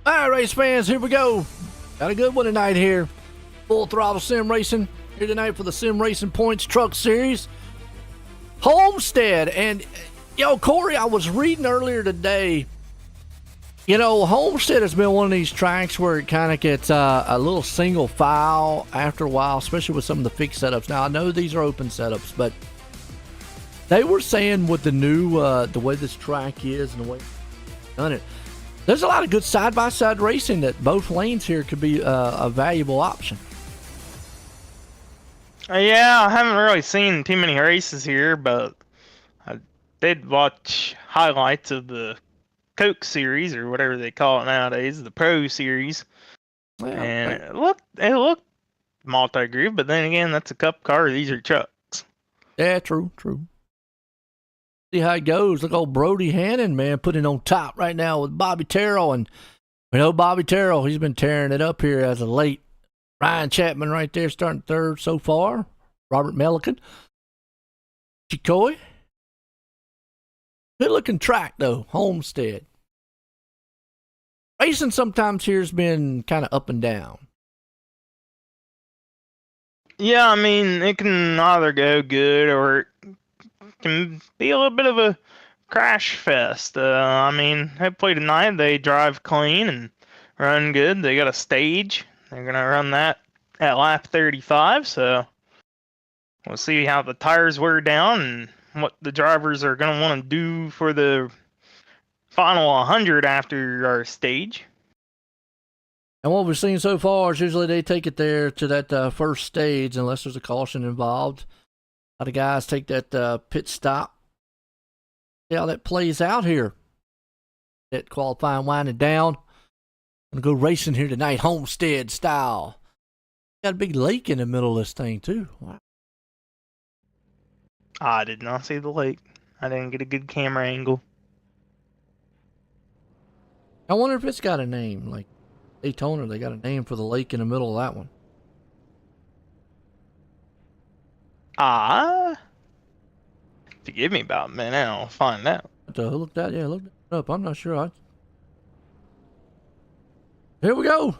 All right, race fans, here we go. Got a good one tonight here. Full throttle sim racing here tonight for the Sim Racing Points Truck Series. Homestead. And, Corey, I was reading earlier today, Homestead has been one of these tracks where it kind of gets a little single file after a while, especially with some of the fixed setups. Now, I know these are open setups, but they were saying with the new, the way this track is and the way it's done it, there's a lot of good side-by-side racing that both lanes here could be a valuable option. Yeah, I haven't really seen too many races here, but I did watch highlights of the Coke series, or whatever they call it nowadays, the Pro series. Yeah, and it looked multi-groove, but then again, that's a cup car. These are trucks. Yeah, true. See how it goes. Look, old Brody Hannon, man, putting on top right now with Bobby Terrell. And Bobby Terrell, he's been tearing it up here as of late. Ryan Chapman right there starting third so far. Robert Melican. Chikoy. Good looking track, though. Homestead. Racing sometimes here has been kind of up and down. Yeah, I mean, it can either go good or it can be a little bit of a crash fest. I mean, hopefully tonight they drive clean and run good. They got a stage. They're going to run that at lap 35, so we'll see how the tires wear down and what the drivers are going to want to do for the final 100 after our stage. And what we've seen so far is usually they take it there to that first stage unless there's a caution involved. A lot of guys take that pit stop. See how that plays out here. That qualifying winding down. Gonna go racing here tonight, Homestead style. Got a big lake in the middle of this thing too. Wow. I did not see the lake. I didn't get a good camera angle. I wonder if it's got a name, like Daytona. They got a name for the lake in the middle of that one. Forgive me about a minute. I'll find out. Look that up. I'm not sure. Here we go.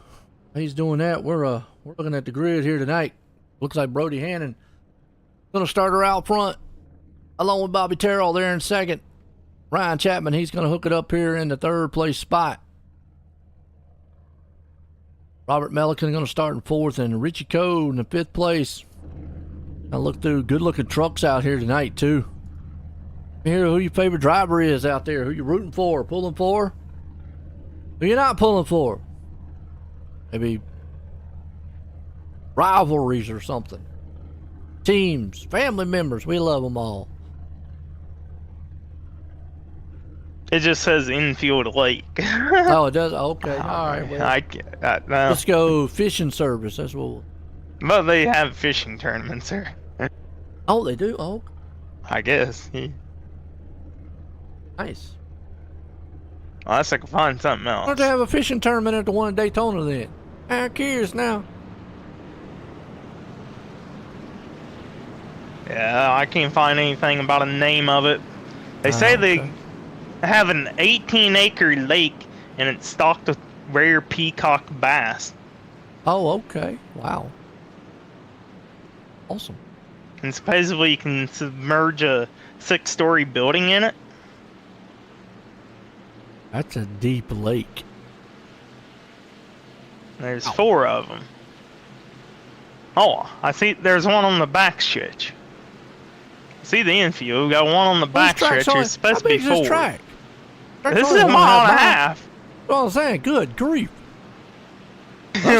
He's doing that. We're looking at the grid here tonight. Looks like Brody Hannon gonna start her out front, along with Bobby Terrell there in second. Ryan Chapman, he's gonna hook it up here in the third place spot. Robert Melican gonna start in fourth, and Richie Code in the fifth place. Now look through good looking trucks out here tonight too. Hear who your favorite driver is out there, who you rooting for, pulling for, who you're not pulling for. Maybe rivalries or something. Teams, family members, we love them all. It just says infield lake. Oh, it does? Okay, all right. Well, let's go fishing service. That's what Well, they have fishing tournaments there. Oh, they do? Oh. I guess. Yeah. Nice. Unless I can find something else. Why don't they have a fishing tournament at the one in Daytona then? I'm curious now. Yeah, I can't find anything about a name of it. They say they have an 18-acre lake and it's stocked with rare peacock bass. Oh, okay. Wow. Awesome. And supposedly you can submerge a 6-story building in it. That's a deep lake. There's 4 of them. Oh, I see there's one on the back stretch. See the infield, we got one on the back stretch. It's supposed to be 4. This is a mile and a half. Well, I'm saying, good grief. big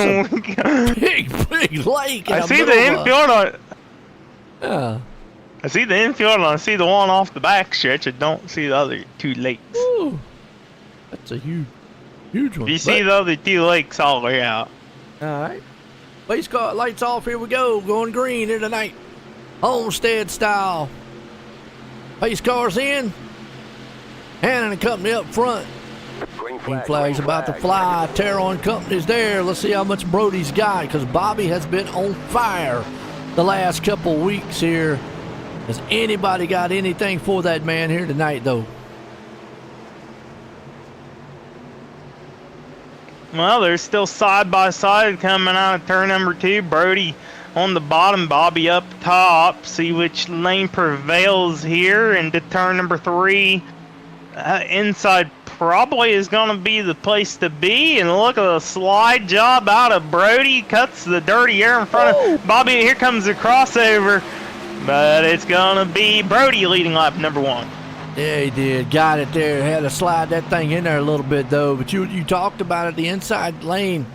lake. I see the infield on. Yeah. I see the infield and I see the one off the back stretch. I don't see the other 2 lakes. Ooh, that's a huge one. You see the other 2 lakes all the way out. All right. Base car lights off. Here we go. Going green here tonight. Homestead style. Pace cars in. Hannon and company up front. Green flag's about to fly. Terrell and company's there. Let's see how much Brody's got, because Bobby has been on fire the last couple weeks here. Has anybody got anything for that man here tonight, though? Well, they're still side by side coming out of turn number 2. Brody on the bottom, Bobby up top. See which lane prevails here into turn number 3. Inside probably is going to be the place to be. And look at the slide job out of Brody. Cuts the dirty air in front of Bobby. Here comes the crossover. But it's going to be Brody leading lap number 1. Yeah, he did. Got it there. Had to slide that thing in there a little bit, though. But you talked about it, the inside lane.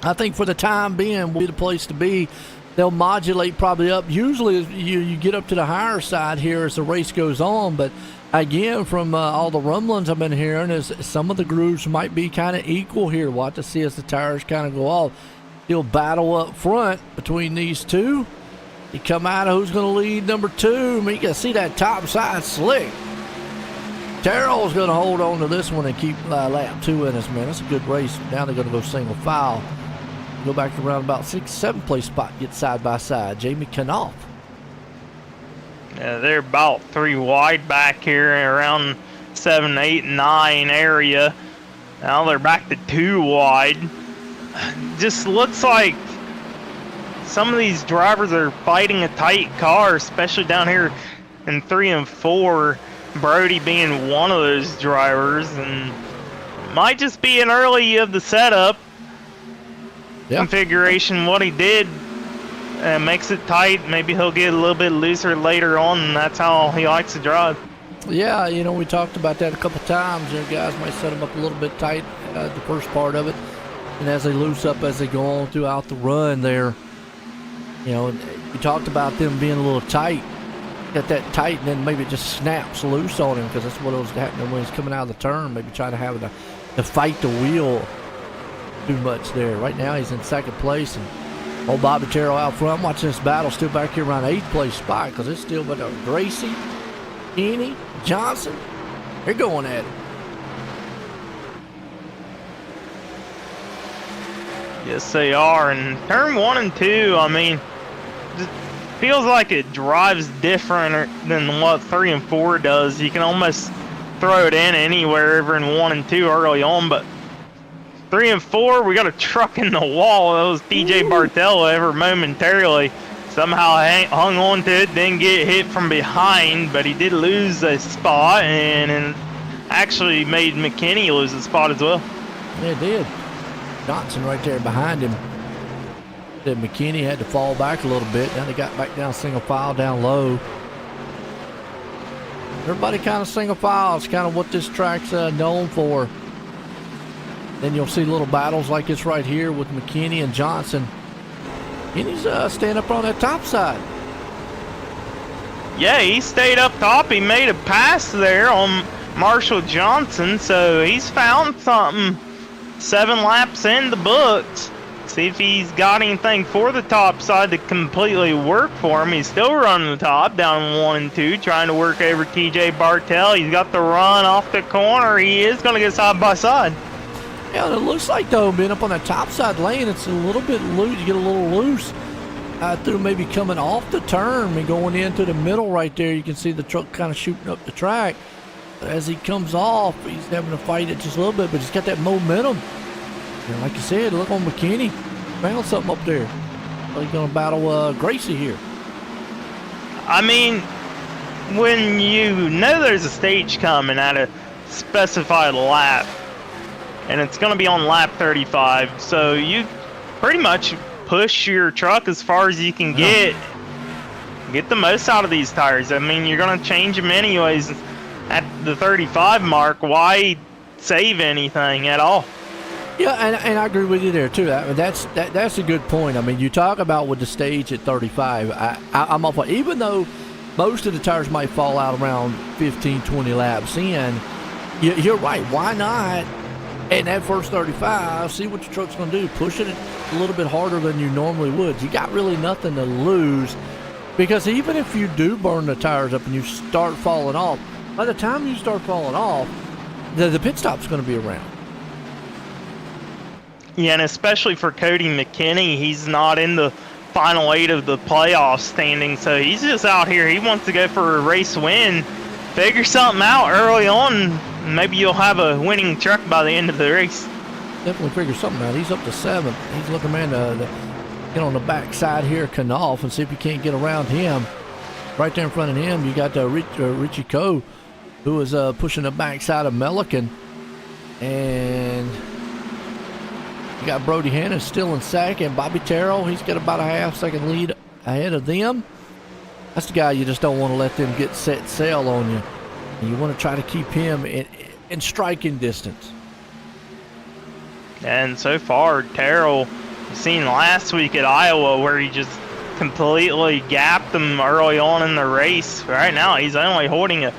I think for the time being will be the place to be. They'll modulate probably up. Usually you get up to the higher side here as the race goes on. But, again, from all the rumblings I've been hearing, is some of the grooves might be kind of equal here. We'll have to see as the tires kind of go off. He'll battle up front between these two. You come out of who's going to lead number 2. I mean, you can see that top side slick. Terrell's going to hold on to this one and keep lap 2 in us, man. That's a good race. Now they're going to go single file. Go back to around about 6th, 7th place spot, get side by side. Jamie Knopf. Yeah, they're about 3 wide back here around 7, 8, 9 area. Now they're back to 2 wide. Just looks like some of these drivers are fighting a tight car, especially down here in 3 and 4. Brody being one of those drivers, and might just be an early of the setup configuration. What he did makes it tight. Maybe he'll get a little bit looser later on, and that's how he likes to drive. Yeah, you know, we talked about that a couple times. You know, guys might set them up a little bit tight the first part of it, and as they loose up as they go on throughout the run there, you know, we talked about them being a little tight. Got that tight, and then maybe it just snaps loose on him, because that's what was happening when he's coming out of the turn. Maybe trying to have to fight the wheel too much there. Right now he's in 2nd place, and old Bobby Terrell out front. I'm watching this battle still back here around 8th place spot, because it's still but Gracie, Keeney, Johnson. They're going at it. Yes, they are. And turn 1 and 2, I mean, just feels like it drives different than what 3 and 4 does. You can almost throw it in anywhere over in 1 and 2 early on, but 3 and 4, we got a truck in the wall. That was TJ Bartell ever momentarily. Somehow hung on to it, didn't get hit from behind, but he did lose a spot, and actually made McKinney lose a spot as well. Yeah, it did. Johnson right there behind him. Then McKinney had to fall back a little bit. Then they got back down single file down low. Everybody kind of single file. It's kind of what this track's known for. Then you'll see little battles like this right here with McKinney and Johnson. McKinney's staying up on that top side. Yeah, he stayed up top. He made a pass there on Marshall Johnson, so he's found something. 7 laps in the books. See if he's got anything for the top side to completely work for him. He's still running the top down 1 and 2, trying to work over TJ Bartell. He's got the run off the corner. He is going to get side by side. Yeah, and it looks like, though, being up on that top side lane, it's a little bit loose. You get a little loose through maybe coming off the turn and going into the middle right there. You can see the truck kind of shooting up the track. But as he comes off, he's having to fight it just a little bit, but he's got that momentum. And like you said, look on McKinney. Found something up there. He's going to battle Gracie here. I mean, when you know there's a stage coming at a specified lap, and it's going to be on lap 35, so you pretty much push your truck as far as you can get the most out of these tires. I mean, you're going to change them anyways at the 35 mark. Why save anything at all? Yeah, and I agree with you there too. That's a good point. I mean, you talk about with the stage at 35. I'm off. Even though most of the tires might fall out around 15, 20 laps in, you're right. Why not? In that first 35, see what your truck's going to do. Push it a little bit harder than you normally would. You got really nothing to lose, because even if you do burn the tires up and you start falling off, by the time you start falling off, the pit stop's going to be around. Yeah, and especially for Cody McKinney, he's not in the final 8 of the playoff standing, so he's just out here. He wants to go for a race win. Figure something out early on, and maybe you'll have a winning truck by the end of the race. definitely figure something out. He's up to 7th. He's looking, man, to get on the backside here, Knopf, and see if he can't get around him. Right there in front of him, you got Richie Coe, who is pushing the backside of Melican. And you got Brody Hannon still in second. Bobby Terrell, he's got about a half-second lead ahead of them. That's the guy you just don't want to let them get set sail on you. And you want to try to keep him in striking distance. And so far, Terrell, seen last week at Iowa where he just completely gapped him early on in the race. Right now, he's only holding a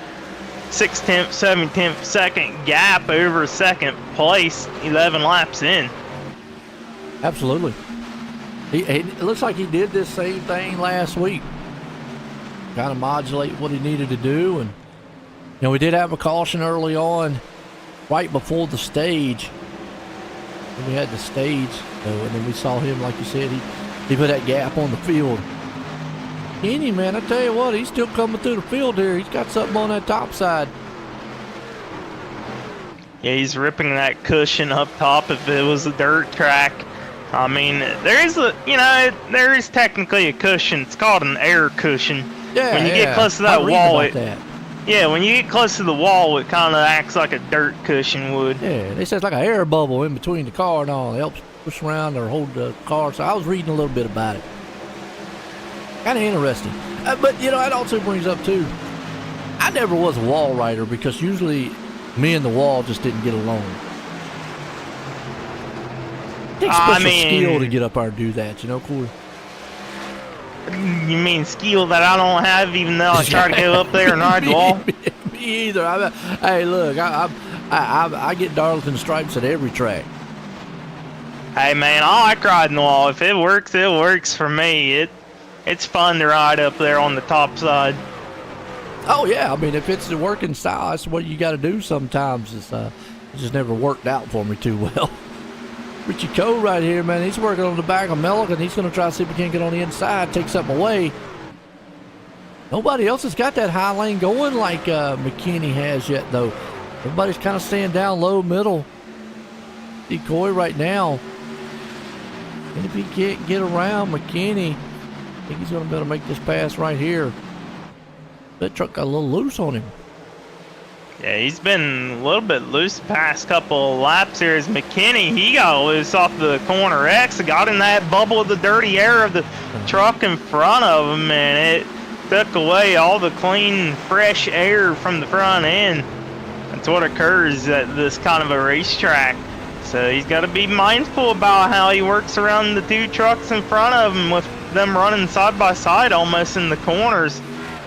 6/10, 7/10 second gap over second place, 11 laps in. Absolutely. It looks like he did this same thing last week. Kind of modulate what he needed to do. And, you know, we did have a caution early on, right before the stage. And we had the stage, and then we saw him, like you said, he put that gap on the field. Kenny, man, I tell you what, he's still coming through the field here. He's got something on that top side. Yeah, he's ripping that cushion up top if it was a dirt track. I mean, there is technically a cushion. It's called an air cushion. Yeah, when you get close to that wall, when you get close to the wall, it kind of acts like a dirt cushion would. Yeah, they say it's like an air bubble in between the car and all. It helps push around or hold the car. So I was reading a little bit about it. Kind of interesting. But, you know, that also brings up, too, I never was a wall rider because usually me and the wall just didn't get along. It takes special skill to get up there and do that, you know, Corey? You mean skill that I don't have, even though I try to go up there and ride the wall? Me either. Hey, look, I get Darlington stripes at every track. Hey, man, I like riding the wall. If it works for me. It's fun to ride up there on the top side. Oh, yeah. I mean, if it's the working style, that's what you got to do sometimes. It just never worked out for me too well. Richie Coe right here, man. He's working on the back of Melican. He's going to try to see if he can't get on the inside, take something away. Nobody else has got that high lane going like McKinney has yet, though. Everybody's kind of staying down low, middle. Decoy right now. And if he can't get around McKinney, I think he's going to be able to make this pass right here. That truck got a little loose on him. Yeah, he's been a little bit loose the past couple of laps here. As McKinney, he got loose off the corner X. Got in that bubble of the dirty air of the truck in front of him, and it took away all the clean, fresh air from the front end. That's what occurs at this kind of a racetrack. So he's got to be mindful about how he works around the two trucks in front of him with them running side by side almost in the corners.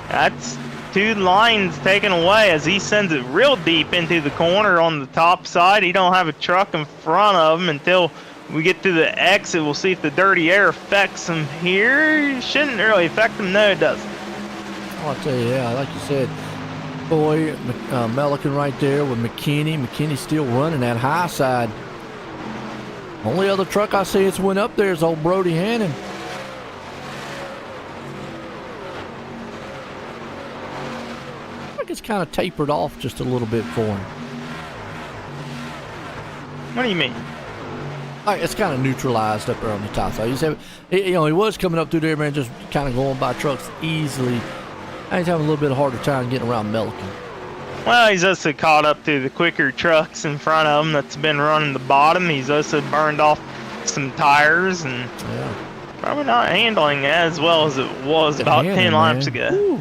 That's two lines taken away as he sends it real deep into the corner on the top side. He don't have a truck in front of him until we get to the exit. We'll see if the dirty air affects him here. It shouldn't really affect him. No, it doesn't. I'll tell you, yeah, like you said, boy, Melican right there with McKinney. McKinney's still running that high side. Only other truck I see that's went up there is old Brody Hannon. It's kind of tapered off just a little bit for him. What do you mean? Like it's kind of neutralized up there on the top side. He was coming up through there, man, just kind of going by trucks easily. Now he's having a little bit harder time getting around Melican. Well, he's also caught up to the quicker trucks in front of him that's been running the bottom. He's also burned off some tires and probably not handling as well as it was about 10 laps ago. Ooh,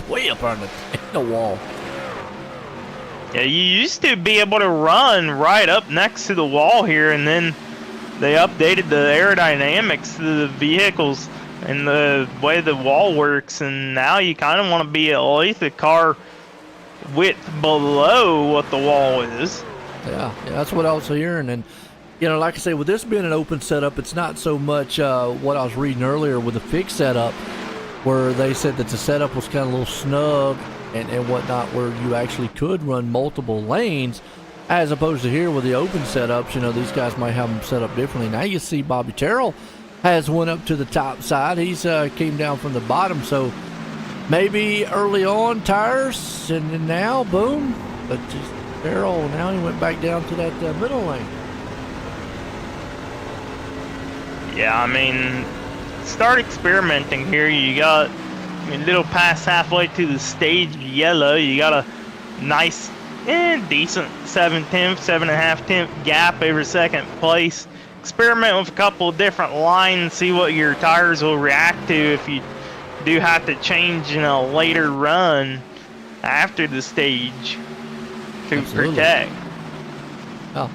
way up on the wall. Yeah, you used to be able to run right up next to the wall here, and then they updated the aerodynamics to the vehicles and the way the wall works, and now you kind of want to be at least a car width below what the wall is. Yeah, that's what I was hearing. And you know, like I say, with this being an open setup, it's not so much what I was reading earlier with the fixed setup, where they said that the setup was kind of a little snug and whatnot, where you actually could run multiple lanes, as opposed to here with the open setups. You know, these guys might have them set up differently. Now you see Bobby Terrell has one up to the top side. He's came down from the bottom, so maybe early on tires, and then now boom. But just Terrell, now he went back down to that middle lane. Yeah, I mean, start experimenting here. You got a little past halfway to the stage yellow. You got a nice, decent 7/10, 7.5 gap over second place. Experiment with a couple of different lines, see what your tires will react to if you do have to change in a later run after the stage to protect. Oh.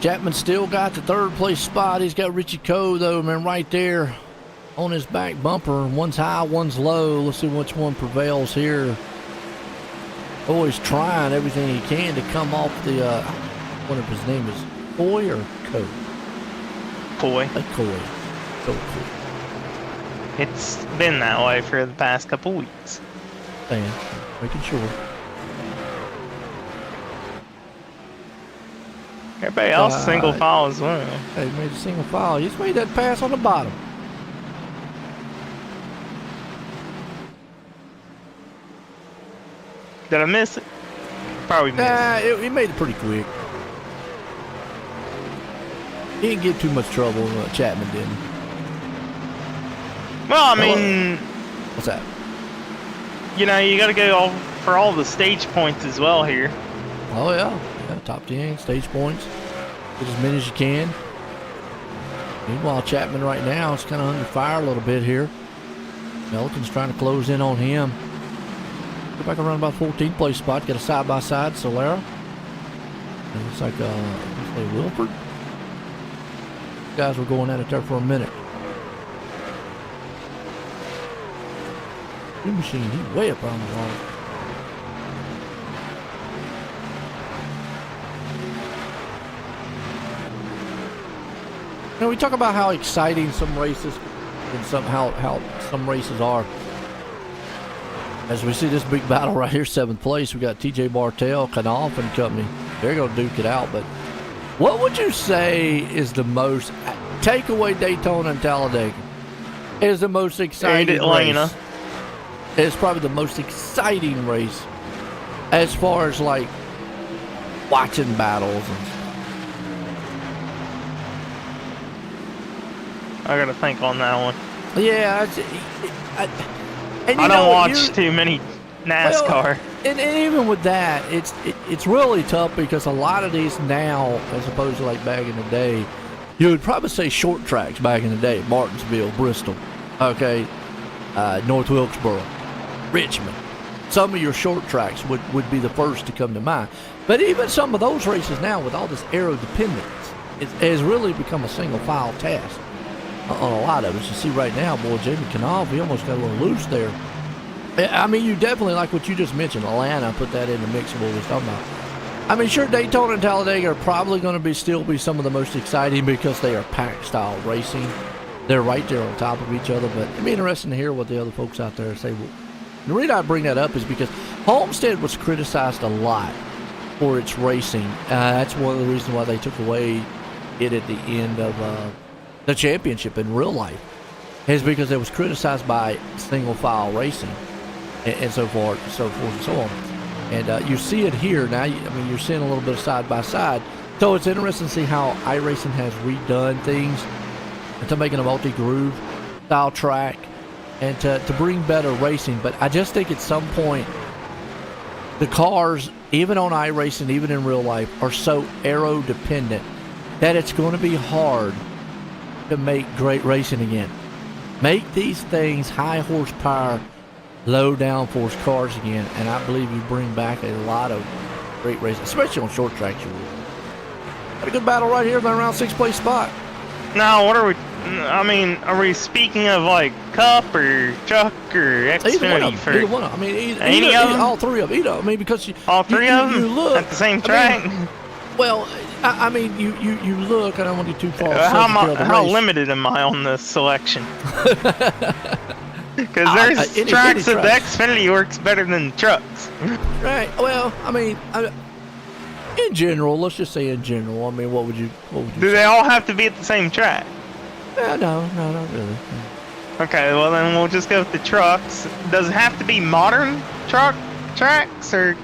Chapman still got the third place spot. He's got Richie Coe though, man, right there on his back bumper. One's high, one's low. Let's see which one prevails here. Always trying everything he can to come off the, what if his name is Coy or Coe? Coy. Coy. So cool. It's been that way for the past couple weeks. Man, making sure. Everybody else single file as well. Hey, made a single file. He's made that pass on the bottom. Did I miss it? Probably missed it. He made it pretty quick. He didn't get too much trouble. Chapman didn't. Well, I mean, what's that? You know, you got to go for all the stage points as well here. Oh yeah, top 10 stage points. Get as many as you can. Meanwhile, Chapman right now is kind of under fire a little bit here. Milliken's trying to close in on him. Go back around about 14th place spot. Get a side-by-side, Solera. And looks like, Wilford. Guys were going at it there for a minute. New machine, he's way up on the wall. Now we talk about how exciting some races and how some races are. As we see this big battle right here, 7th place, we got TJ Bartel, Knopf and company. They're going to duke it out. But what would you say is the most, take away Daytona and Talladega, is the most exciting race? It's probably the most exciting race as far as like watching battles and stuff. I gotta think on that one. Yeah, I don't watch too many NASCAR. Well, and even with that, it's really tough because a lot of these now, as opposed to like back in the day, you would probably say short tracks back in the day, Martinsville, Bristol, okay, North Wilkesboro, Richmond. Some of your short tracks would be the first to come to mind. But even some of those races now, with all this aero dependence, it has really become a single file task on a lot of us. You see right now, boy, Jamie Knopf, he almost got a little loose there. I mean, you definitely, like what you just mentioned, Atlanta, put that in the mix of what we was talking about. I mean, sure, Daytona and Talladega are probably going to still be some of the most exciting because they are pack-style racing. They're right there on top of each other, but it'd be interesting to hear what the other folks out there say. Well, the reason I bring that up is because Homestead was criticized a lot for its racing. That's one of the reasons why they took away it at the end of the championship in real life, is because it was criticized by single file racing and so forth and so forth and so on. And you see it here now. I mean, you're seeing a little bit of side by side. So it's interesting to see how iRacing has redone things to making a multi-groove style track and to bring better racing. But I just think at some point the cars, even on iRacing, even in real life, are so aero dependent that it's going to be hard to make great racing again. Make these things high horsepower, low downforce cars again, and I believe you bring back a lot of great racing, especially on short tracks. You will. Got a good battle right here, around 6th place spot. Now, what are we? I mean, are we speaking of like Cup or Truck or Xfinity? Either one of them. I mean, any of them? all three of them. I mean, because all three of them you look at the same track. Well, I mean, you look. I don't want to get too far. How limited am I on this selection? Because there's tracks that the Xfinity works better than trucks. Right. Well, I mean, in general, let's just say in general. I mean, what would you do? They all have to be at the same track? No, not really. Okay, well then we'll just go with the trucks. Does it have to be modern tracks or?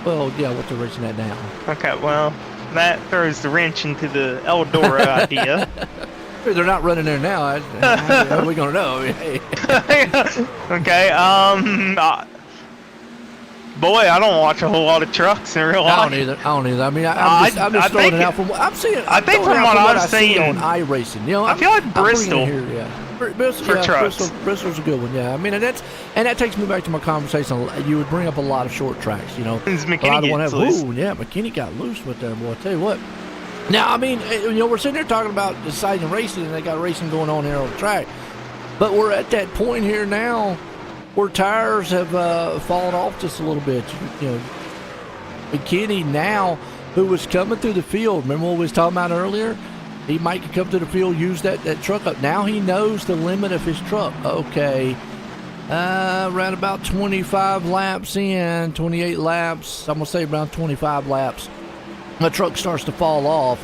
Well, yeah, what they're racing at now. Okay, well that throws the wrench into the Eldora idea. They're not running there now. How are we gonna know? I mean, hey. Okay. Boy, I don't watch a whole lot of trucks in real life. I don't either. I mean, I'm just throwing it out from what I'm seeing. I think from what I've seen on iRacing, you know, I feel like Bristol. Here, yeah. Bristol, for trucks. Bristol's a good one, yeah. I mean, and that takes me back to my conversation. You would bring up a lot of short tracks, you know. McKinney gets loose. Ooh, yeah, McKinney got loose with that, boy. I tell you what. Now, I mean, you know, we're sitting here talking about deciding racing, and they got racing going on here on the track. But we're at that point here now where tires have fallen off just a little bit. You know, McKinney now, who was coming through the field, remember what we was talking about earlier? He might come to the field, use that truck up. Now he knows the limit of his truck. Okay, around about 25 laps in, 28 laps, I'm going to say around 25 laps, my truck starts to fall off.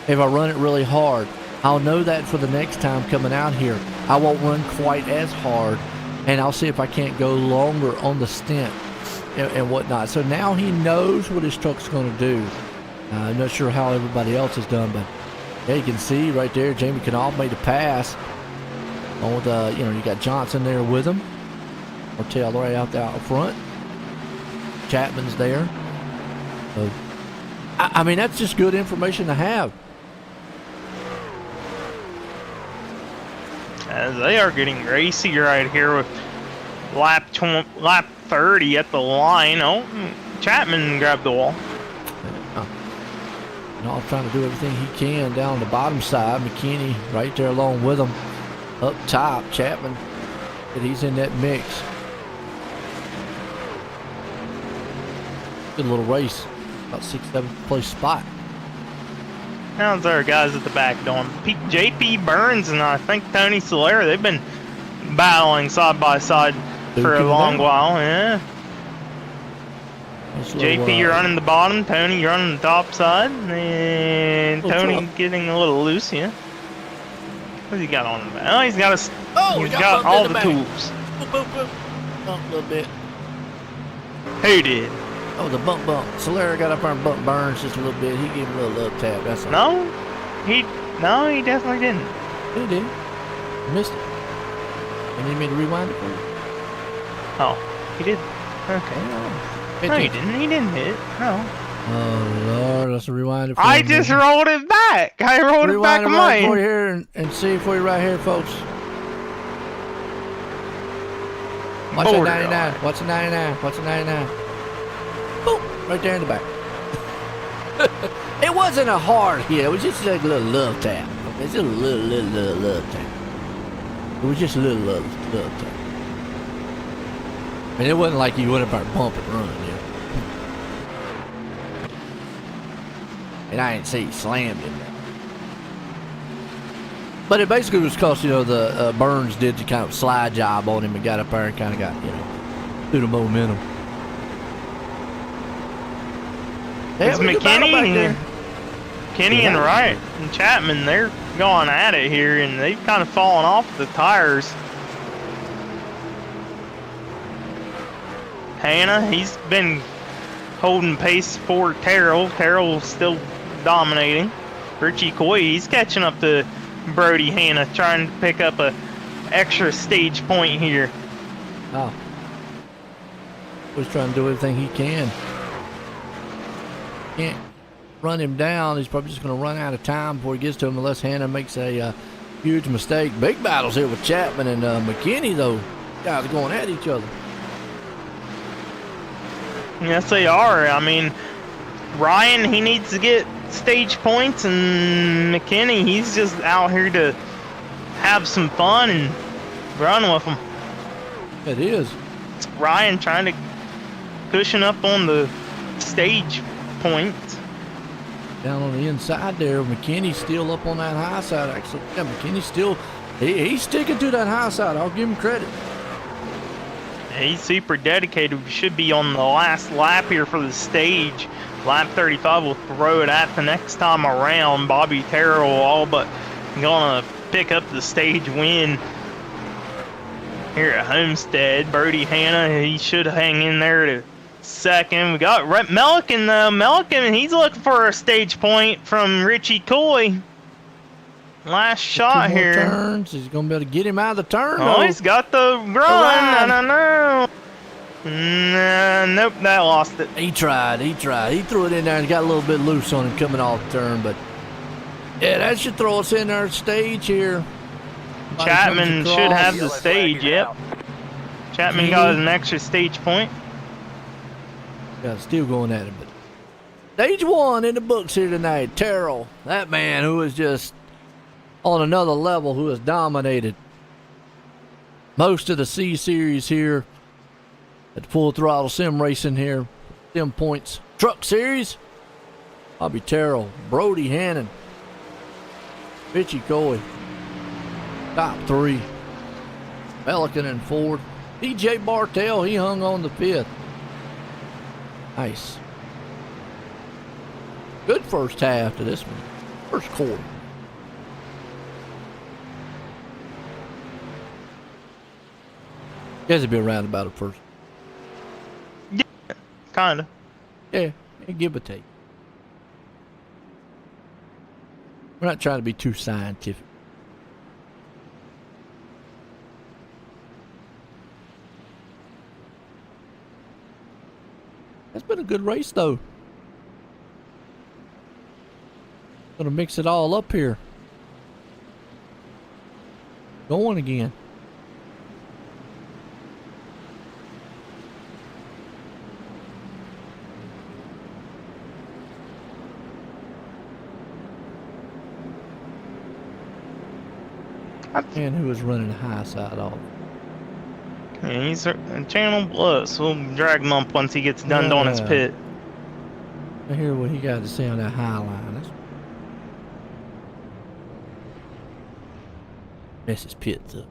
If I run it really hard, I'll know that for the next time coming out here. I won't run quite as hard, and I'll see if I can't go longer on the stint and whatnot. So now he knows what his truck's going to do. I'm not sure how everybody else has done, but yeah, you can see right there, Jamie Canal made a pass. On with, you know, you got Johnson there with him. Ortel right out front. Chapman's there. So, I mean, that's just good information to have. As they are getting racy right here with lap 30 at the line. Oh, Chapman grabbed the wall. All trying to do everything he can down the bottom side. McKinney right there along with him. Up top, Chapman, but he's in that mix. Good little race. About 6th, 7th place spot. How's our guys at the back doing? JP Burns and I think Tony Solera, they've been battling side by side for a long while. Yeah. JP, you're running the bottom. Tony, you're running the top side. And Tony getting a little loose, yeah. What's he got on the back? Oh, he's got all the tools. Boop, boop, boop. Bump a little bit. Who did? Oh, the bump. Solera got up there and bumped Burns just a little bit. He gave him a little love tap. That's all. No, he definitely didn't. He did. He missed it. And you need me to rewind it for you? Oh, he did. Okay. No, he didn't. He didn't hit. No. Oh, Lord. Let's rewind it for I you. just rolled it back. I rolled it back on of right mine. for you here and see it for you right here, folks. Watch that 99. Watch the 99. Watch the 99. Boop. Right there in the back. It wasn't a hard hit. It was just like a little love tap. It's just a little love tap. It was just a little love tap. And it wasn't like you went up there and bump and run, you know. And I didn't see he slammed him. But it basically was because, you know, the Burns did the kind of slide job on him and got up there and kind of got, you know, through the momentum. It's McKinney and Wright and Chapman, they're going at it here, and they've kind of fallen off the tires. Hanna, he's been holding pace for Terrell. Terrell's still dominating. Richie Coy, he's catching up to Brody Hanna, trying to pick up a extra stage point here. Oh. He's trying to do everything he can. Can't run him down. He's probably just going to run out of time before he gets to him unless Hanna makes a huge mistake. Big battles here with Chapman and McKinney, though. Guys are going at each other. Yes, they are. I mean, Ryan, he needs to get stage points, and McKinney, he's just out here to have some fun and run with them. It is. It's Ryan trying to cushion up on the stage points. Down on the inside there, McKinney's still up on that high side. Actually, yeah, McKinney's still, he's sticking to that high side. I'll give him credit. He's super dedicated. We should be on the last lap here for the stage. Lap 35 will throw it at the next time around. Bobby Terrell all but gonna pick up the stage win here at Homestead. Brody Hanna, he should hang in there to second. We got Melican, he's looking for a stage point from Richie Coy. Last shot Two more here. turns. He's gonna be able to get him out of the turn. Oh, though. he's got the run. ride. No. Nah, nope, that lost it. He tried. He threw it in there and got a little bit loose on him coming off the turn, but yeah, that should throw us in our stage here. Body Chapman comes should across. have the stage, yep. Chapman got an extra stage point. Yeah, still going at it, but stage 1 in the books here tonight. Terrell, that man who is just on another level, who has dominated most of the C Series here at Full Throttle Sim Racing here. Sim Points Truck Series. Bobby Terrell, Brody Hannon, Richie Coy, top 3. Pelican in 4th. DJ Bartell, he hung on the 5th. Nice. Good first half to this one. First quarter. Guess it'd be around about a first. Kinda. Yeah, give or take. We're not trying to be too scientific. That's been a good race, though. Gonna mix it all up here. Going again. And who was running the high side off? Yeah, he's a Channel Plus. We'll drag him up once he gets done on his pit. I hear what he got to say on that high line. That's mess his pits up.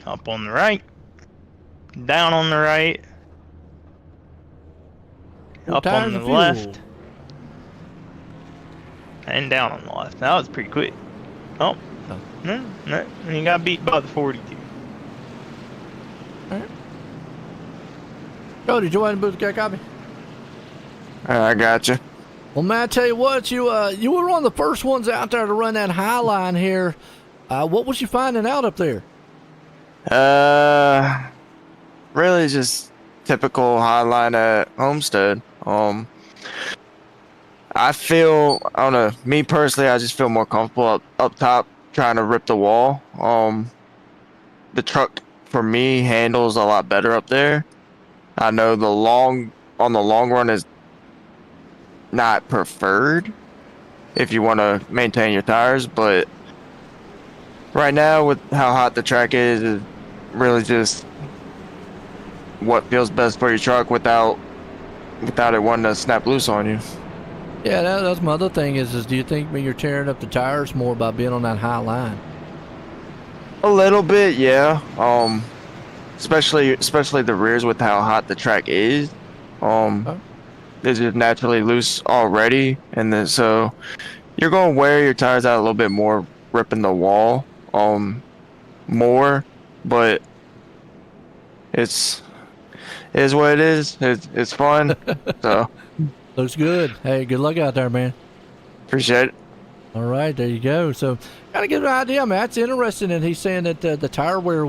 Up on the right. Down on the right. Up on the left. And down on the left. That was pretty quick. Oh. No. You got beat by the 42. All right. Cody, did you want to boost a copy? I got you. Well, man, I tell you what, you were one of the first ones out there to run that high line here. What was you finding out up there? Really just typical high line at Homestead. I don't know, me personally, I just feel more comfortable up top trying to rip the wall. The truck for me handles a lot better up there. I know on the long run is not preferred if you want to maintain your tires, but right now with how hot the track is really just what feels best for your truck without it wanting to snap loose on you. Yeah, that's my other thing is do you think when you're tearing up the tires more by being on that high line? A little bit, yeah. Especially the rears with how hot the track is. It's just naturally loose already, and then so you're gonna wear your tires out a little bit more, ripping the wall more, but it is what it is. It's fun. So Looks good. Hey, good luck out there, man. appreciate it. All right, there you go. So, gotta get an idea, man. That's interesting. And he's saying that the tire wear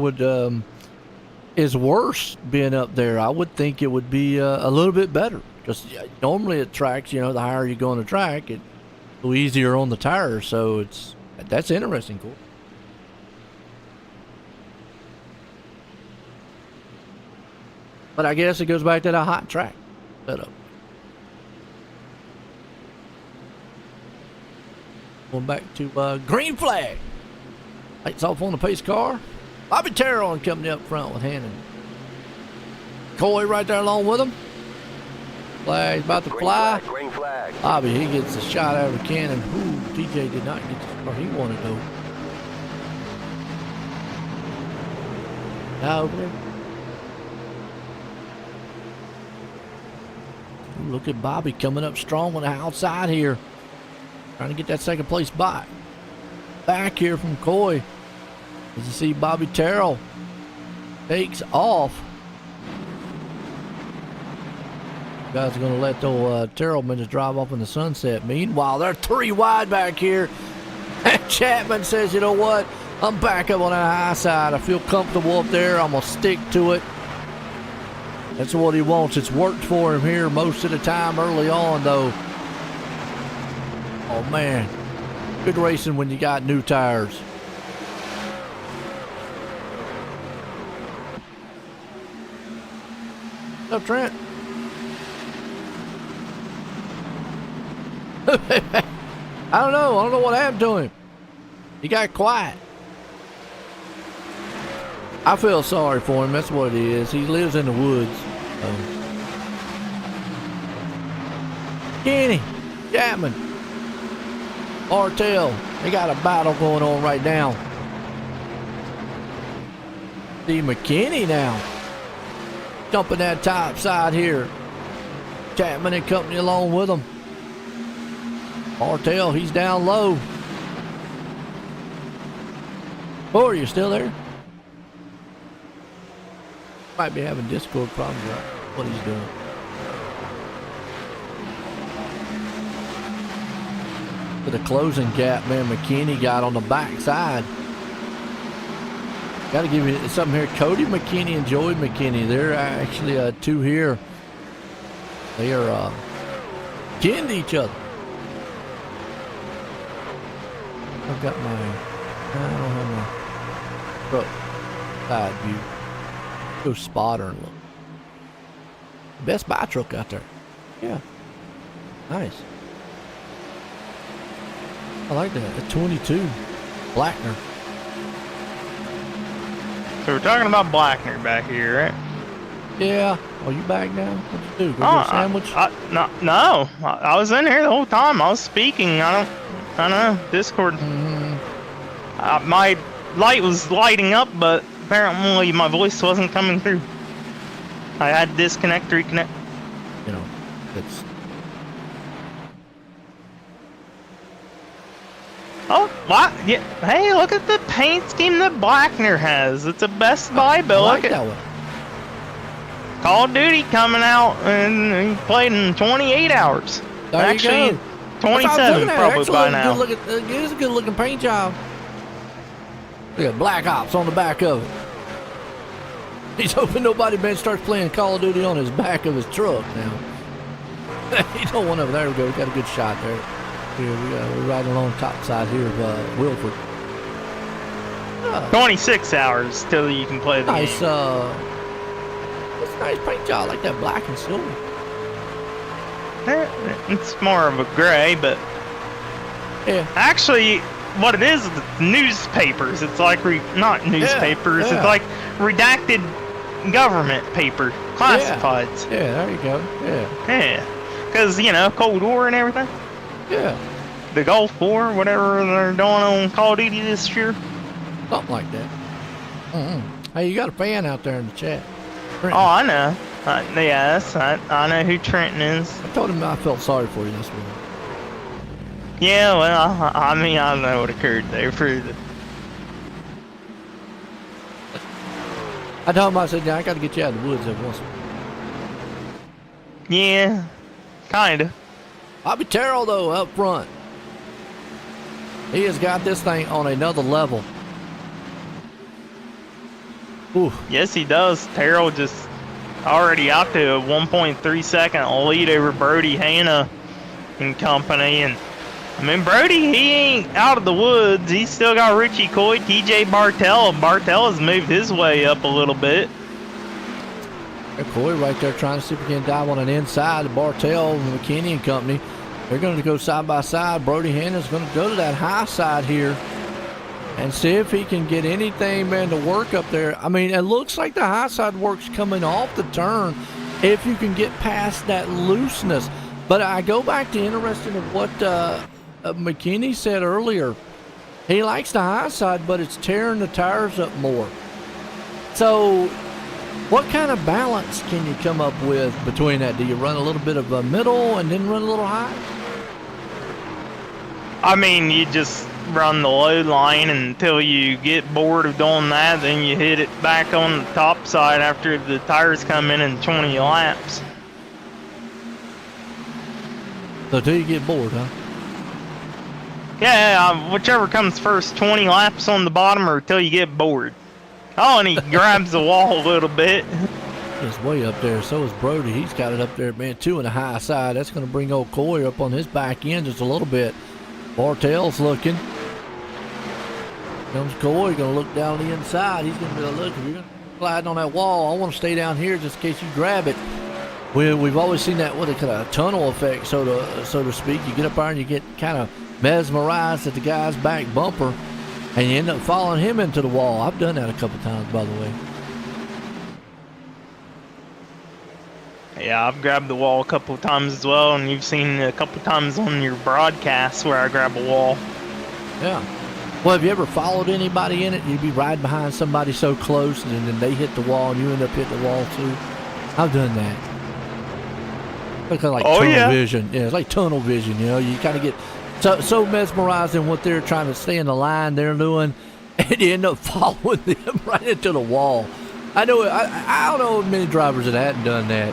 is worse being up there. I would think it would be a little bit better because normally at tracks, the higher you go on the track, it's a little easier on the tires. So that's interesting. Cool. But I guess it goes back to the hot track setup. Going back to green flag. Lights off on the pace car. Bobby Terrell and company up front with Hannon. Coy right there along with him. Flag's about to fly. Green flag. Bobby, he gets a shot out of the cannon. Ooh, TJ did not get the car he wanted though. Now over there. Ooh, look at Bobby coming up strong on the outside here. Trying to get that second place back here from Coy. As you see, Bobby Terrell takes off. Guys are going to let the Terrellman just drive off in the sunset. Meanwhile, they're 3 wide back here. And Chapman says, you know what? I'm back up on the high side. I feel comfortable up there. I'm going to stick to it. That's what he wants. It's worked for him here most of the time early on, though. Oh, man. Good racing when you got new tires. What's up, Trent? I don't know what happened to him. He got quiet. I feel sorry for him. That's what it is. He lives in the woods. Kenny, Chapman, Martell, they got a battle going on right now. See McKinney now. Jumping that top side here. Chapman and company along with him. Martell, he's down low. Oh, are you still there? Might be having Discord problems, right? What he's doing. For the closing gap, man, McKinney got on the backside. Got to give you something here. Cody McKinney and Joey McKinney. They're actually 2 here. They are kin to each other. I've got my, I don't have my truck side view. Go spotter and look. Best Buy truck out there. Yeah. Nice. I like that. A 22. Blackner. So we're talking about Blackner back here, right? Yeah. Oh, you back now? What'd you do? Go get a sandwich? No. I was in here the whole time. I was speaking. I don't know. Discord. My light was lighting up, but apparently my voice wasn't coming through. I had to disconnect, reconnect. You know, it's... Oh, what? Yeah. Hey, look at the paint scheme that Blackner has. It's a Best Buy, but I like look that at one. Call of Duty coming out, and he played in 28 hours. There Actually, you go. 27 probably Actually, by now. It is a good looking paint job. Look at Black Ops on the back of it. He's hoping nobody man starts playing Call of Duty on his back of his truck now. He don't want to. There we go. We got a good shot there. Here we're right along top side here of Wilford. 26 hours till you can play the Nice. game. It's a nice paint job. I like that black and silver. It's more of a gray, but Yeah. actually, what it is newspapers. It's like not newspapers. yeah. It's like redacted government paper, classifieds. Yeah. There you go. Yeah. Yeah, because Cold War and everything. Yeah. The Gulf War, whatever they're doing on Call of Duty this year. Something like that. Hey, you got a fan out there in the chat. Trenton. Oh, I know. Yes, I know who Trenton is. I told him I felt sorry for you this week. Yeah, well, I mean, I don't know what occurred there for the... I told him, I said, yeah, I got to get you out of the woods every once in a while. Yeah, kinda. Bobby Terrell, though, up front. He has got this thing on another level. Ooh. Yes, he does. Terrell just already out to a 1.3 second lead over Brody Hanna and company. And I mean, Brody, he ain't out of the woods. He's still got Richie Coy, TJ Bartell. Bartell has moved his way up a little bit. Coy right there trying to see if he can dive on an inside. Bartell, McKinney and company. They're going to go side by side. Brody Hanna's going to go to that high side here and see if he can get anything, man, to work up there. I mean, it looks like the high side works coming off the turn if you can get past that looseness. But I go back to interesting of what McKinney said earlier. He likes the high side, but it's tearing the tires up more. So what kind of balance can you come up with between that? Do you run a little bit of a middle and then run a little high? I mean, you just run the low line until you get bored of doing that, then you hit it back on the top side after the tires come in 20 laps. So till you get bored, huh? Yeah, whichever comes first, 20 laps on the bottom or till you get bored. Oh, and he grabs the wall a little bit. It's way up there. So is Brody. He's got it up there, man, 2 on the high side. That's going to bring old Coy up on his back end just a little bit. Bartell's looking. Comes Coy, going to look down the inside. He's going to be like, look, if you're going to slide on that wall, I want to stay down here just in case you grab it. We've always seen that, what they call a tunnel effect, so to speak. You get up there and you get kind of mesmerized at the guy's back bumper, and you end up following him into the wall. I've done that a couple times, by the way. Yeah, I've grabbed the wall a couple of times as well, and you've seen a couple of times on your broadcast where I grab a wall. Yeah. Well, have you ever followed anybody in it? You'd be riding behind somebody so close, and then they hit the wall, and you end up hitting the wall too. I've done that. It's kind of like tunnel vision. Yeah, it's like tunnel vision. You know, you kind of get so mesmerized in what they're trying to stay in the line they're doing, and you end up following them right into the wall. I know. I don't know many drivers that hadn't done that.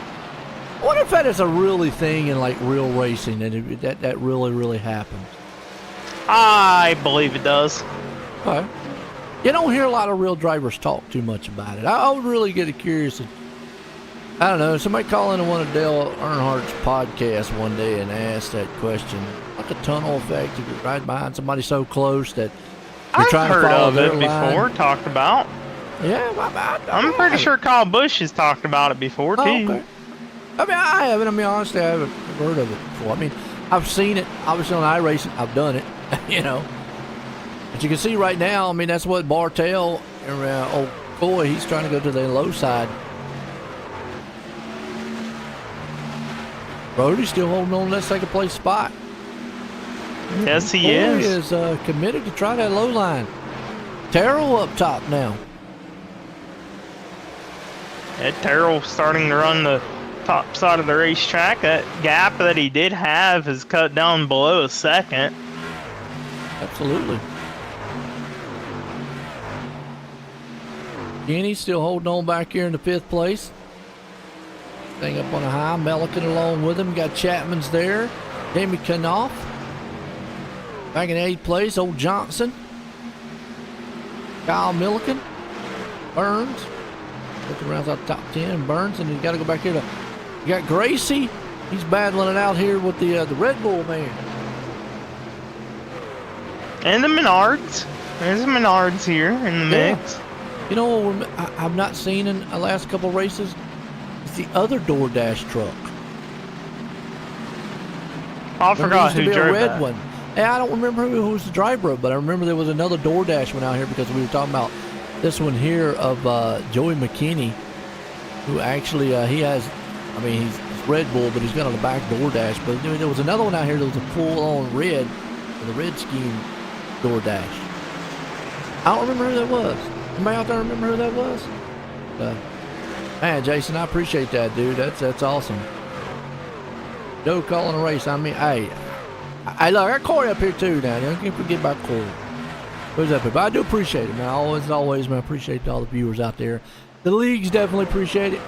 I wonder if that is a really thing in like real racing, and that really happens. I believe it does. Okay. You don't hear a lot of real drivers talk too much about it. I would really get curious. I don't know. Somebody call into one of Dale Earnhardt's podcasts one day and ask that question. Like a tunnel effect if you're right behind somebody so close that you're I've trying heard to follow of their it line. before, talked about. Yeah, I'm pretty sure Kyle Busch has talked about it before, too. Oh, okay. I mean, I haven't. I mean, honestly, I haven't heard of it before. I mean, I've seen it, obviously, on iRacing. I've done it, you know. But you can see right now, I mean, that's what Bartell and old Coy, he's trying to go to the low side. Brody's still holding on to that second place spot. Yes, he Coy is. is committed to try that low line. Terrell up top now. Yeah, Terrell starting to run the top side of the racetrack. That gap that he did have is cut down below a second. Absolutely. Kenny's still holding on back here in the 5th place. Staying up on a high. Melican along with him. Got Chapman's there. Jamie Knopf. Back in 8th place. Old Johnson. Kyle Milliken. Burns. Looking around out the top 10. Burns. And you got to go back here to... You got Gracie. He's battling it out here with the Red Bull man. And the Menards. There's the Menards here in the mix. You know what I've not seen in the last couple races? It's the other DoorDash truck. I forgot who drove drove a red that. one. Hey, I don't remember who was the driver of, but I remember there was another DoorDash one out here because we were talking about this one here of Joey McKinney, who actually he has, I mean, he's Red Bull, but he's got on the back DoorDash. But there was another one out here that was a full-on red, with a red scheme DoorDash. I don't remember who that was. Anybody out there remember who that was? Man, Jason, I appreciate that, dude. That's awesome. Joe calling a race. I mean, hey, look, I got Corey up here too now. You can't forget about Corey. Who's up here? But I do appreciate it, man. Always, man. I appreciate all the viewers out there. The leagues definitely appreciate it.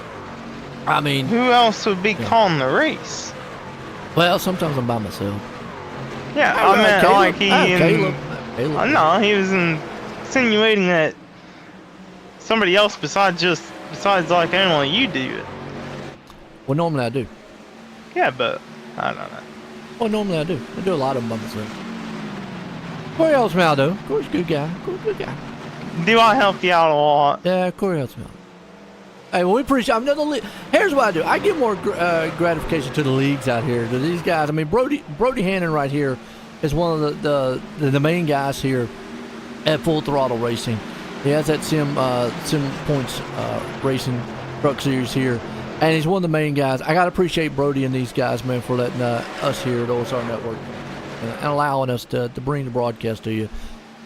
I mean, Who else would be calling the race? well, sometimes I'm by myself. Yeah, I meant Caleb. like he Caleb. No, he was insinuating that somebody else besides like only you do it. Well, normally I do. Yeah, but I don't know. Well, normally I do. I do a lot of them by myself. Corey helps me out, though. Corey's a good guy. Corey's a good guy. Do I help you out a lot? Yeah, Corey helps me out. Hey, well, we appreciate. I'm another. Here's what I do. I give more gratification to the leagues out here, to these guys. I mean, Brody Hannon right here is one of the main guys here at Full Throttle Racing. He has that sim points racing truck series here, and he's one of the main guys. I gotta appreciate Brody and these guys, man, for letting us here at OSR Network and allowing us to bring the broadcast to you.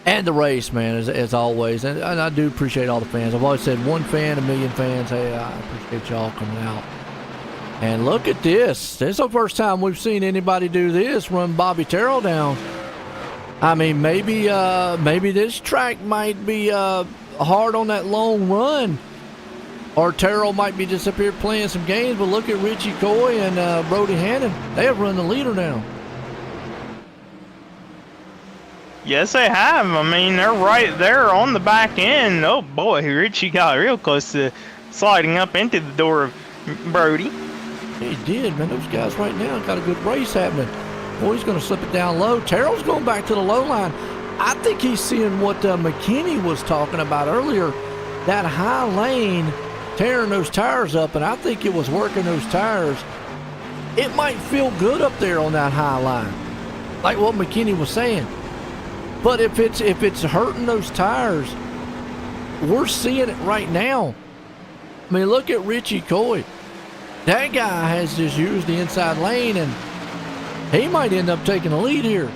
And the race, man, as always. And I do appreciate all the fans. I've always said 1 fan, 1,000,000 fans. Hey, I appreciate y'all coming out. And look at this. This is the first time we've seen anybody do this, run Bobby Terrell down. I mean, maybe this track might be hard on that long run. Or Terrell might be just up here playing some games. But look at Richie Coy and Brody Hannon. They have run the leader now. Yes, they have. I mean, they're right there on the back end. Oh boy, Richie got real close to sliding up into the door of Brody. He did, man. Those guys right now got a good race happening. Boy, he's going to slip it down low. Terrell's going back to the low line. I think he's seeing what McKinney was talking about earlier, that high lane tearing those tires up, and I think it was working those tires. It might feel good up there on that high line, like what McKinney was saying. But if it's hurting those tires, we're seeing it right now. I mean, look at Richie Coy. That guy has just used the inside lane, and he might end up taking the lead here.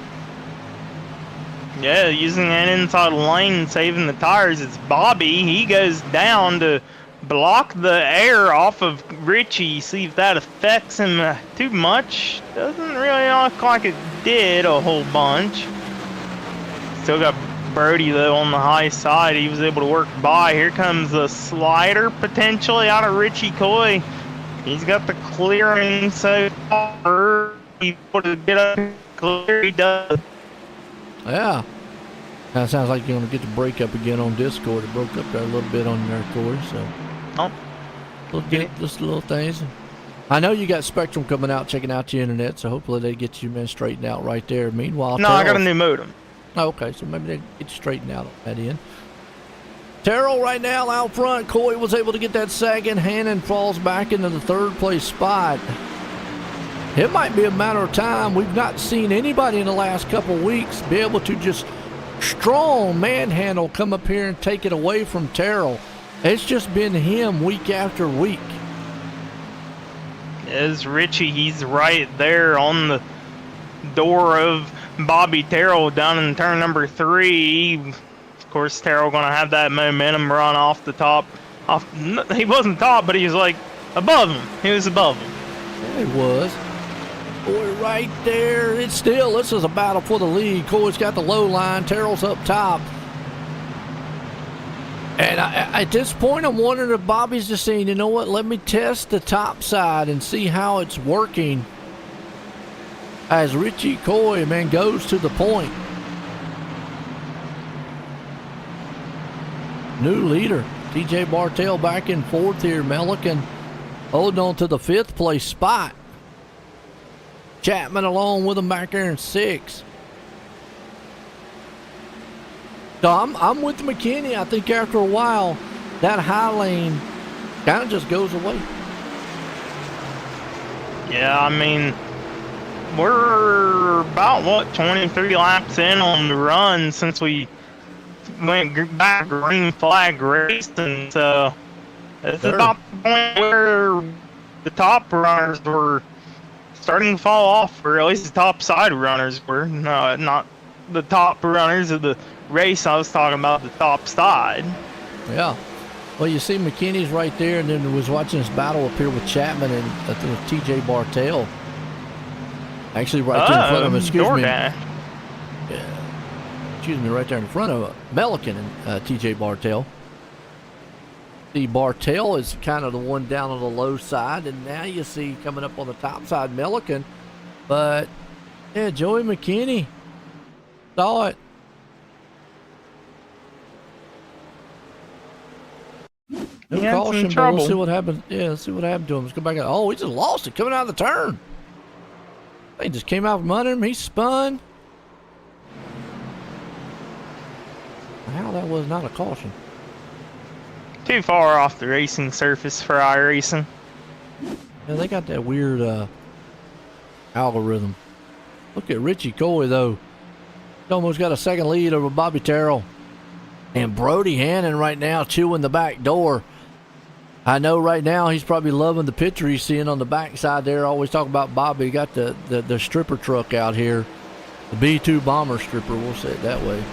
Yeah, using that inside lane, saving the tires. It's Bobby. He goes down to block the air off of Richie. See if that affects him too much. Doesn't really look like it did a whole bunch. Still got Brody though on the high side. He was able to work by. Here comes a slider potentially out of Richie Coy. He's got the clearing so far. He's able to get up clear. He does. Yeah. That sounds like you're going to get the break up again on Discord. It broke up there a little bit on there, Corey. So, just little things. I know you got Spectrum coming out, checking out your internet, so hopefully they get you, man, straightened out right there. Meanwhile, no, I got a new modem. Okay, so maybe they get you straightened out on that end. Terrell right now out front. Coy was able to get that second. Hannon falls back into the third place spot. It might be a matter of time. We've not seen anybody in the last couple weeks be able to just strong manhandle, come up here and take it away from Terrell. It's just been him week after week. Is Richie, he's right there on the door of Bobby Terrell down in turn number 3. Of course, Terrell gonna have that momentum run off the top. He wasn't top, but he was like above him. He was above him. Yeah, he was. Boy, right there. This is a battle for the lead. Coy's got the low line. Terrell's up top. And at this point, I'm wondering if Bobby's just saying, you know what, let me test the top side and see how it's working. As Richie Coy, man, goes to the point. New leader, TJ Bartell back in 4th here. Melican holding on to the 5th place spot. Chapman along with him back there in 6th. So I'm with McKinney. I think after a while, that high lane kind of just goes away. Yeah, I mean, we're about, 23 laps in on the run since we went back green flag racing. So it's about the point where the top runners were starting to fall off, or at least the top side runners were. No, not the top runners of the race. I was talking about the top side. Yeah. Well, you see McKinney's right there, and then was watching this battle up here with Chapman and with TJ Bartell. Actually, right there in front of him. Excuse me. Yeah. Excuse me, right there in front of Melican and TJ Bartell. The Bartell is kind of the one down on the low side, and now you see coming up on the top side Melican. But yeah, Joey McKinney saw it. No caution, but we'll see what happens. Yeah, let's see what happened to him. Let's go back. Oh, he just lost it coming out of the turn. He just came out from under him. He spun. How that was not a caution. Too far off the racing surface for iRacing. Yeah, they got that weird algorithm. Look at Richie Coy, though. He almost got a second lead over Bobby Terrell. And Brody Hannon right now chewing the back door. I know right now he's probably loving the picture he's seeing on the backside there. Always talk about Bobby. He got the stripper truck out here. The B-2 bomber stripper, we'll say it that way.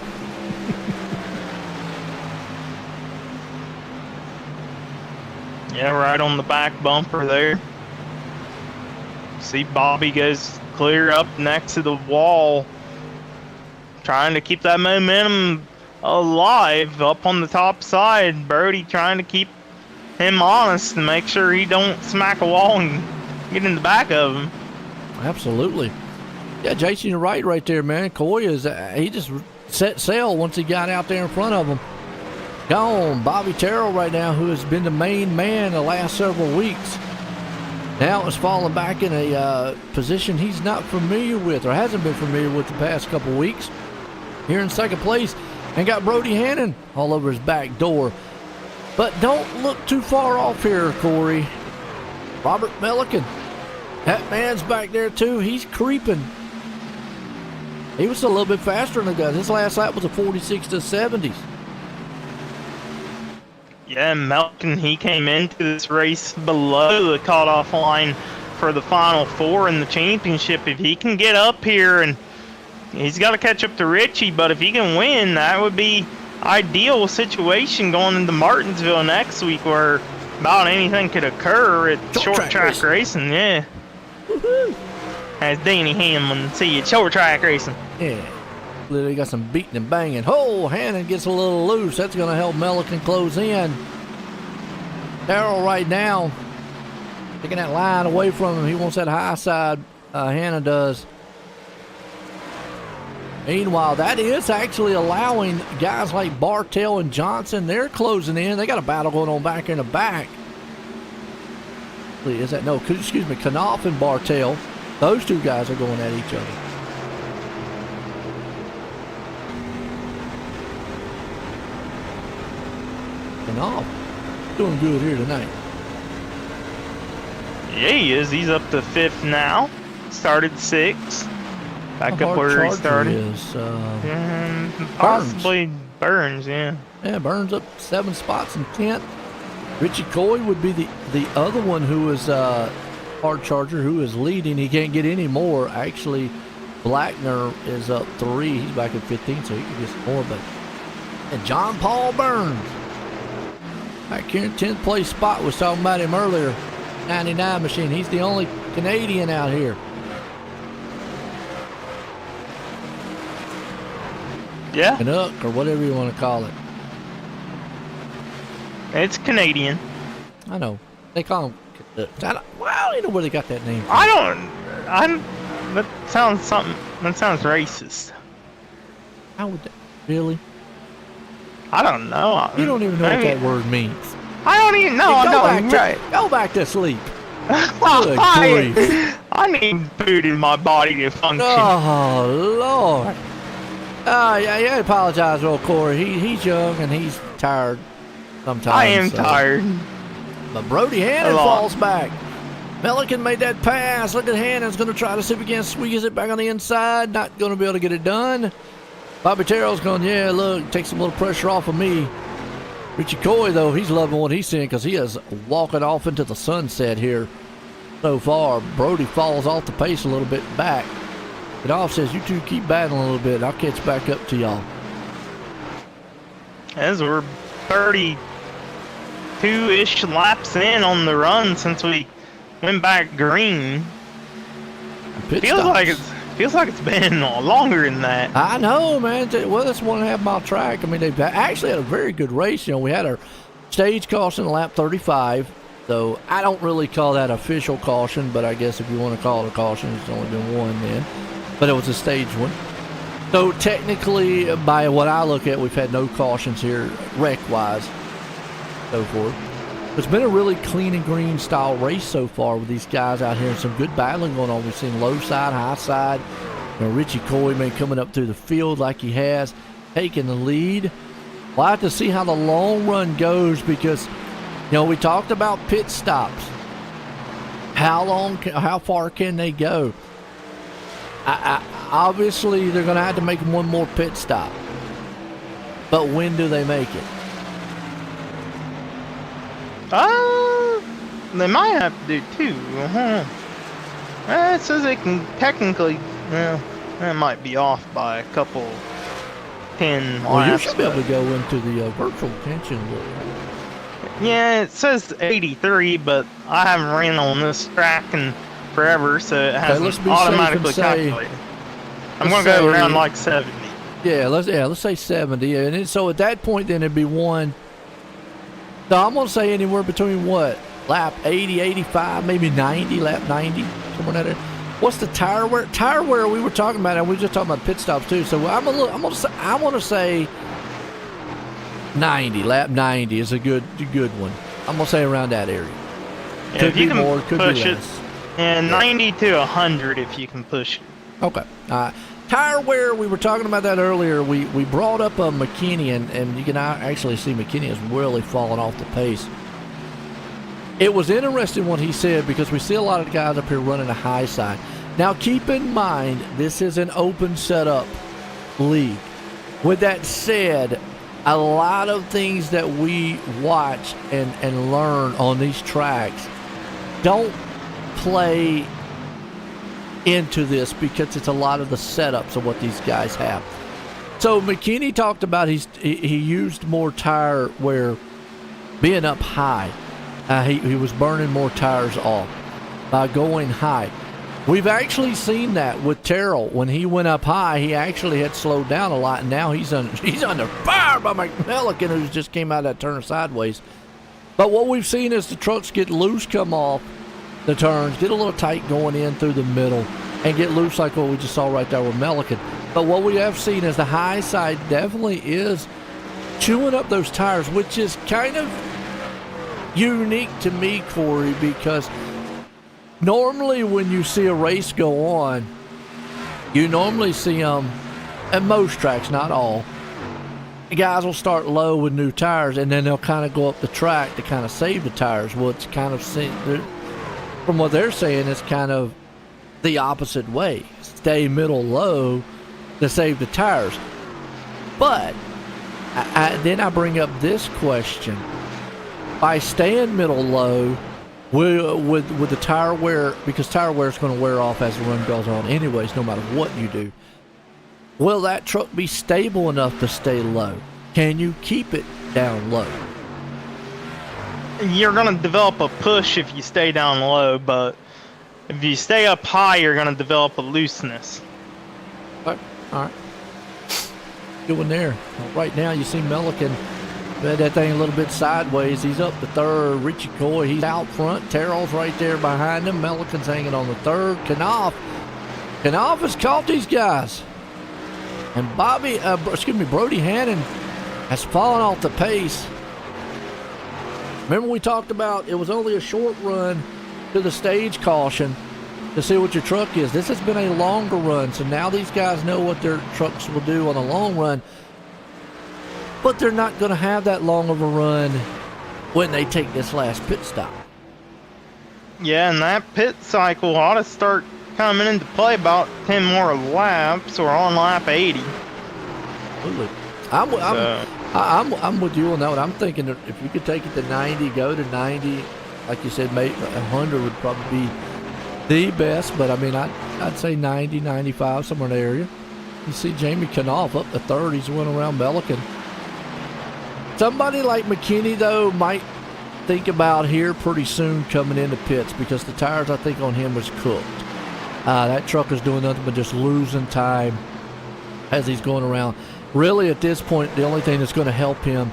Yeah, right on the back bumper there. See Bobby goes clear up next to the wall. Trying to keep that momentum alive up on the top side. Brody trying to keep him honest and make sure he don't smack a wall and get in the back of him. Absolutely. Yeah, Jason, you're right there, man. Coy is, he just set sail once he got out there in front of him. Gone. Bobby Terrell right now, who has been the main man the last several weeks, now is falling back in a position he's not familiar with, or hasn't been familiar with the past couple weeks. Here in second place, and got Brody Hannon all over his back door. But don't look too far off here, Corey. Robert Milliken, that man's back there too. He's creeping. He was a little bit faster than the guys. His last lap was a 46 to 70s. Yeah, Melton, he came into this race below the cutoff line for the final four in the championship. If he can get up here, and he's got to catch up to Richie, but if he can win, that would be ideal situation going into Martinsville next week, where about anything could occur at short track racing. Yeah. Woohoo! As Danny Hamlin see you at short track racing. Yeah. Literally got some beating and banging. Oh, Hannon gets a little loose. That's going to help Milliken close in. Darrell right now taking that line away from him. He wants that high side. Hannon does. Meanwhile, that is actually allowing guys like Bartell and Johnson. They're closing in. They got a battle going on back in the back. Is that no? Excuse me. Knopf and Bartell. Those two guys are going at each other. Knopf doing good here tonight. Yeah, he is. He's up to fifth now. Started sixth. Back up where he started. Is, possibly Burns, yeah. Yeah, Burns up 7 spots in 10th. Richie Coy would be the other one who is hard charger, who is leading. He can't get any more. Actually, Blackner is up 3. He's back at 15, so he can get some more. But and John Paul Burns back here in 10th place spot. Was talking about him earlier. 99 machine. He's the only Canadian out here. Yeah. Canuck, or whatever you want to call it. It's Canadian. I know. They call him Canucks. I don't know where they got that name from. That sounds something. That sounds racist. How would that? Really? I don't know. You don't even know what that word means. I don't even know. Go back to sleep. I need food in my body to function. Oh, Lord. Yeah, I apologize, old Corey. He's young and he's tired sometimes. I am tired. But Brody Hannon falls back. Milliken made that pass. Look at Hannon's going to try to see if he can squeeze it back on the inside. Not going to be able to get it done. Bobby Terrell's going, yeah, look, take some little pressure off of me. Richie Coy, though, he's loving what he's seeing because he is walking off into the sunset here so far. Brody falls off the pace a little bit back. It off says, you two keep battling a little bit. I'll catch back up to y'all. As we're 32-ish laps in on the run since we went back green. Feels like it's been longer than that. I know, man. Well, that's 1.5 mile track. I mean, they've actually had a very good race. You know, we had our stage caution in lap 35. So I don't really call that official caution, but I guess if you want to call it a caution, it's only been one then. But it was a stage one. So technically, by what I look at, we've had no cautions here, wreck-wise, so forth. It's been a really clean and green style race so far with these guys out here, and some good battling going on. We've seen low side, high side. You know, Richie Coy, man, coming up through the field like he has, taking the lead. We'll have to see how the long run goes because, you know, we talked about pit stops. How far can they go? Obviously, they're going to have to make one more pit stop. But when do they make it? They might have to do 2. It says they can technically, well, that might be off by a couple 10 laps. Well, you should be able to go into the virtual, can't you? Yeah, it says 83, but I haven't ran on this track in forever, so it hasn't automatically calculated. I'm going to go around like 70. Yeah, let's say 70. And so at that point, then it'd be one. So I'm going to say anywhere between what? Lap 80, 85, maybe 90, lap 90, somewhere like that. What's the tire wear? Tire wear we were talking about, and we were just talking about pit stops too. So I want to say 90, lap 90 is a good one. I'm gonna say around that area. Yeah, Could if you be can more, could push be it, less. and 90 to 100 if you can push it. Okay. Tire wear, we were talking about that earlier. We brought up a McKinney, and you can actually see McKinney has really fallen off the pace. It was interesting what he said, because we see a lot of guys up here running a high side. Now, keep in mind, this is an open setup league. With that said, a lot of things that we watch and learn on these tracks don't play into this, because it's a lot of the setups of what these guys have. So McKinney talked about he used more tire wear being up high. He was burning more tires off by going high. We've actually seen that with Terrell. When he went up high, he actually had slowed down a lot, and now he's under fire by McMillican, who just came out of that turn sideways. But what we've seen is the trucks get loose, come off the turns, get a little tight going in through the middle, and get loose like what we just saw right there with Milliken. But what we have seen is the high side definitely is chewing up those tires, which is kind of unique to me, Corey, because normally when you see a race go on, you normally see them at most tracks, not all. The guys will start low with new tires, and then they'll kind of go up the track to kind of save the tires. Well, it's kind of, from what they're saying, it's kind of the opposite way. Stay middle low to save the tires. But then I bring up this question. By staying middle low with the tire wear, because tire wear is going to wear off as the run goes on anyways, no matter what you do, will that truck be stable enough to stay low? Can you keep it down low? You're going to develop a push if you stay down low, but if you stay up high, you're going to develop a looseness. All right. Good one there. Right now, you see Milliken that thing a little bit sideways. He's up the third. Richie Coy, he's out front. Terrell's right there behind him. Milliken's hanging on the third. Knopf has caught these guys. And Brody Hannon has fallen off the pace. Remember we talked about it was only a short run to the stage caution to see what your truck is. This has been a longer run, so now these guys know what their trucks will do on a long run. But they're not going to have that long of a run when they take this last pit stop. Yeah, and that pit cycle ought to start coming into play about 10 more laps, or on lap 80. Absolutely. I'm with you on that one. I'm thinking that if you could take it to 90, go to 90, like you said, maybe 100 would probably be the best. But I mean, I'd say 90, 95, somewhere in the area. You see Jamie Knopf up to third. He's went around Milliken. Somebody like McKinney, though, might think about here pretty soon coming into pits, because the tires, I think, on him was cooked. That truck is doing nothing but just losing time as he's going around. Really, at this point, the only thing that's going to help him,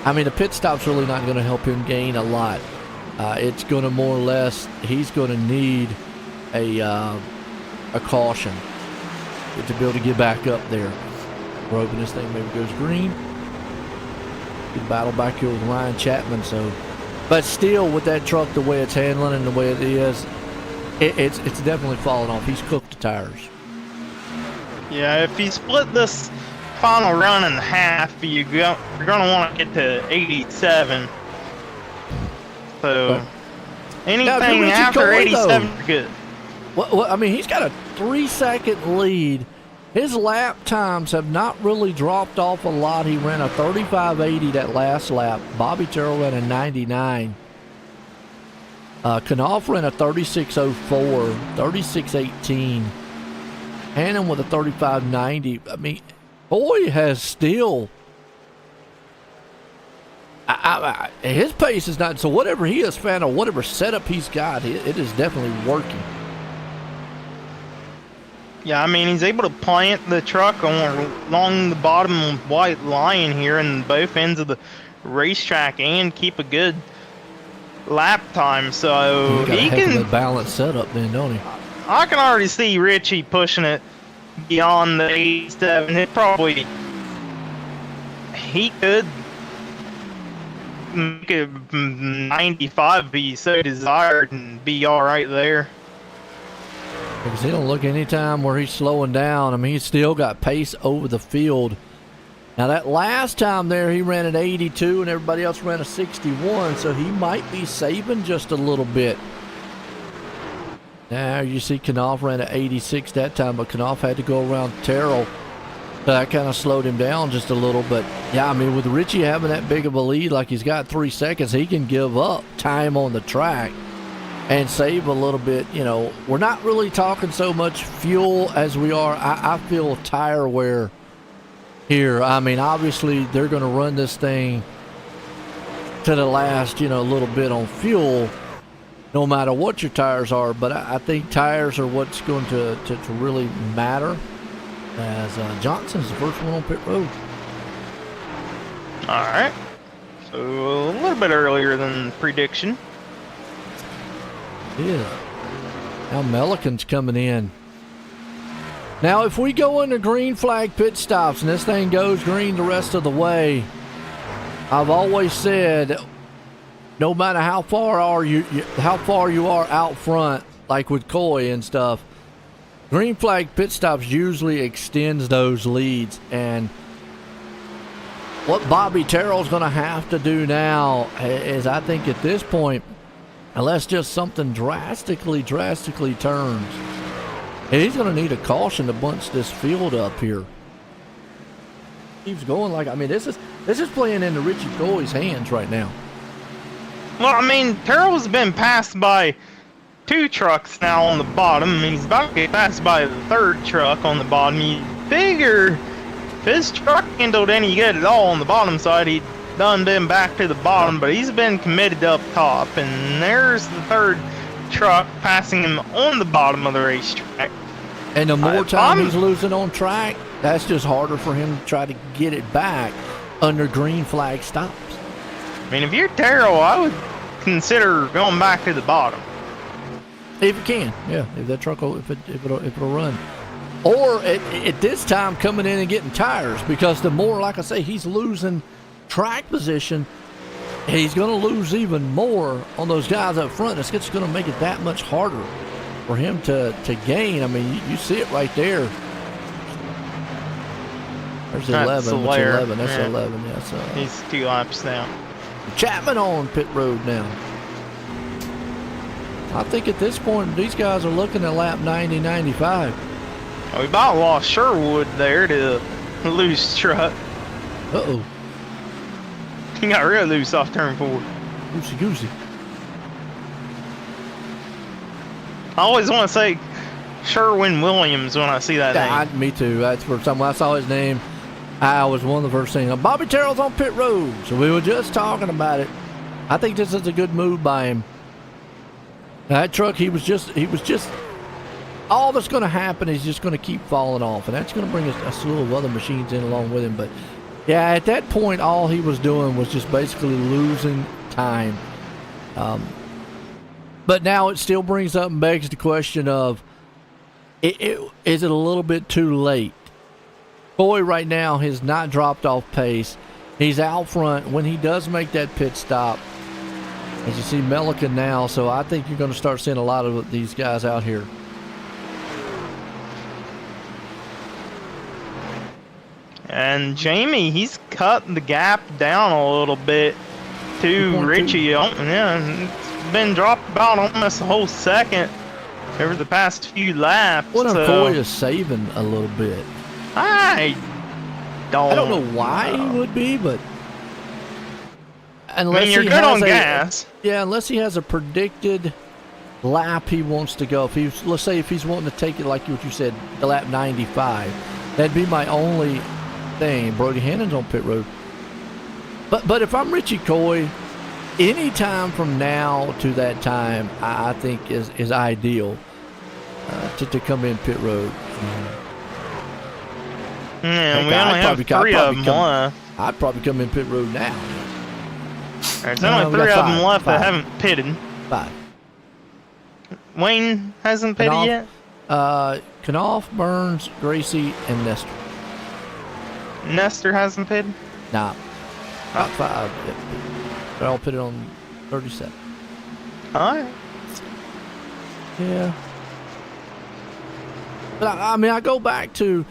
I mean, the pit stop's really not going to help him gain a lot. It's going to more or less, he's going to need a caution to be able to get back up there. We're hoping this thing maybe goes green. Good battle back here with Ryan Chapman. But still, with that truck, the way it's handling and the way it is, it's definitely falling off. He's cooked the tires. Yeah, if you split this final run in half, you're going to want to get to 87. So anything after 87 is good. Well, I mean, he's got a 3-second lead. His lap times have not really dropped off a lot. He ran a 35.80 that last lap. Bobby Terrell ran a 99. Knopf ran a 36.04, 36.18. Hannon with a 35.90. I mean, boy has still... his pace is not... So whatever he has found or whatever setup he's got, it is definitely working. Yeah, I mean, he's able to plant the truck along the bottom white line here in both ends of the racetrack and keep a good lap time. So he can a balanced setup then, don't he? I can already see Richie pushing it beyond the 87. He could make it 95 if he so desired and be all right there. Because he don't look any time where he's slowing down. I mean, he's still got pace over the field. Now, that last time there, he ran an 82 and everybody else ran a 61, so he might be saving just a little bit. Now, you see Knopf ran an 86 that time, but Knopf had to go around Terrell. So that kind of slowed him down just a little. But, yeah, I mean, with Richie having that big of a lead, like he's got 3 seconds, he can give up time on the track and save a little bit. You know, we're not really talking so much fuel as we are. I feel tire wear here. I mean, obviously, they're going to run this thing to the last, little bit on fuel, no matter what your tires are. But I think tires are what's going to really matter, as Johnson's the first one on pit road. All right. So a little bit earlier than prediction. Yeah. Now Melican's coming in. Now, if we go into green flag pit stops and this thing goes green the rest of the way, I've always said, no matter how far you are out front, like with Coy and stuff, green flag pit stops usually extends those leads. And what Bobby Terrell's going to have to do now is, I think at this point, unless just something drastically turns, he's going to need a caution to bunch this field up here. Keeps going like, I mean, this is playing into Richie Coy's hands right now. Well, I mean, Terrell's been passed by 2 trucks now on the bottom. I mean, he's about to get passed by the 3rd truck on the bottom. You figure if his truck handled any good at all on the bottom side, he'd done been back to the bottom, but he's been committed up top, and there's the 3rd truck passing him on the bottom of the racetrack. And the more time he's losing on track, that's just harder for him to try to get it back under green flag stops. I mean, if you're Terrell, I would consider going back to the bottom. If you can, yeah. If that truck will, if it'll run. Or at this time coming in and getting tires, because the more, like I say, he's losing track position, he's going to lose even more on those guys up front. It's just going to make it that much harder for him to gain. I mean, you see it right there. There's 11. That's 11. That's 11. Yeah, so he's 2 laps down. Chapman on pit road now. I think at this point, these guys are looking at lap 90, 95. We about lost Sherwood there to loose truck. Uh-oh. He got real loose off turn 4. Goosey. I always want to say Sherwin Williams when I see that name. Me too. That's where I saw his name. I was one of the first things. Bobby Terrell's on pit road. So we were just talking about it. I think this is a good move by him. That truck, he was just all that's going to happen is just going to keep falling off. And that's going to bring a slew of other machines in along with him. But yeah, at that point, all he was doing was just basically losing time. But now it still brings up and begs the question of, is it a little bit too late? Coy right now has not dropped off pace. He's out front when he does make that pit stop. As you see Melican now, so I think you're going to start seeing a lot of these guys out here. And Jamie, he's cut the gap down a little bit to Richie. Yeah, it's been dropped about almost a whole second over the past few laps. Well, Coy is saving a little bit. I don't know why he would be, but unless you're good on gas. Yeah, unless he has a predicted lap he wants to go. Let's say if he's wanting to take it like what you said, the lap 95, that'd be my only thing. Brody Hannon's on pit road. But if I'm Richie Coy, any time from now to that time, I think is ideal to come in pit road. Yeah, we only have 3 of them left. I'd probably come in pit road now. There's only 3 of them left that haven't pitted. 5. Wayne hasn't pitted yet? Knopf, Burns, Gracie, and Nestor. Nestor hasn't pitted? Nah, top 5. They're all pitted on 37. Alright. Yeah. But I mean, I go back to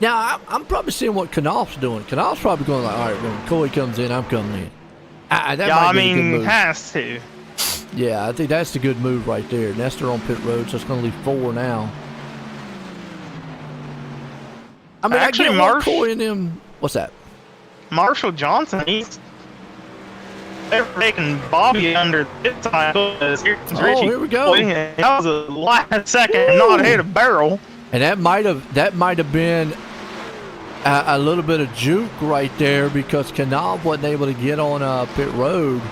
now. I'm probably seeing what Knopf's doing. Knopf's probably going like, all right, when Coy comes in, I'm coming in. That Yeah, might I be a good mean, move. has to. Yeah, I think that's the good move right there. Nestor on pit road, so it's going to leave 4 now. I mean, Actually, I get what Coy and him. What's that? Marshall Johnson, they're making Bobby under this time. Oh, here we go. That was a last second not hit a barrel. And that might have been a little bit of juke right there because Knopf wasn't able to get on pit road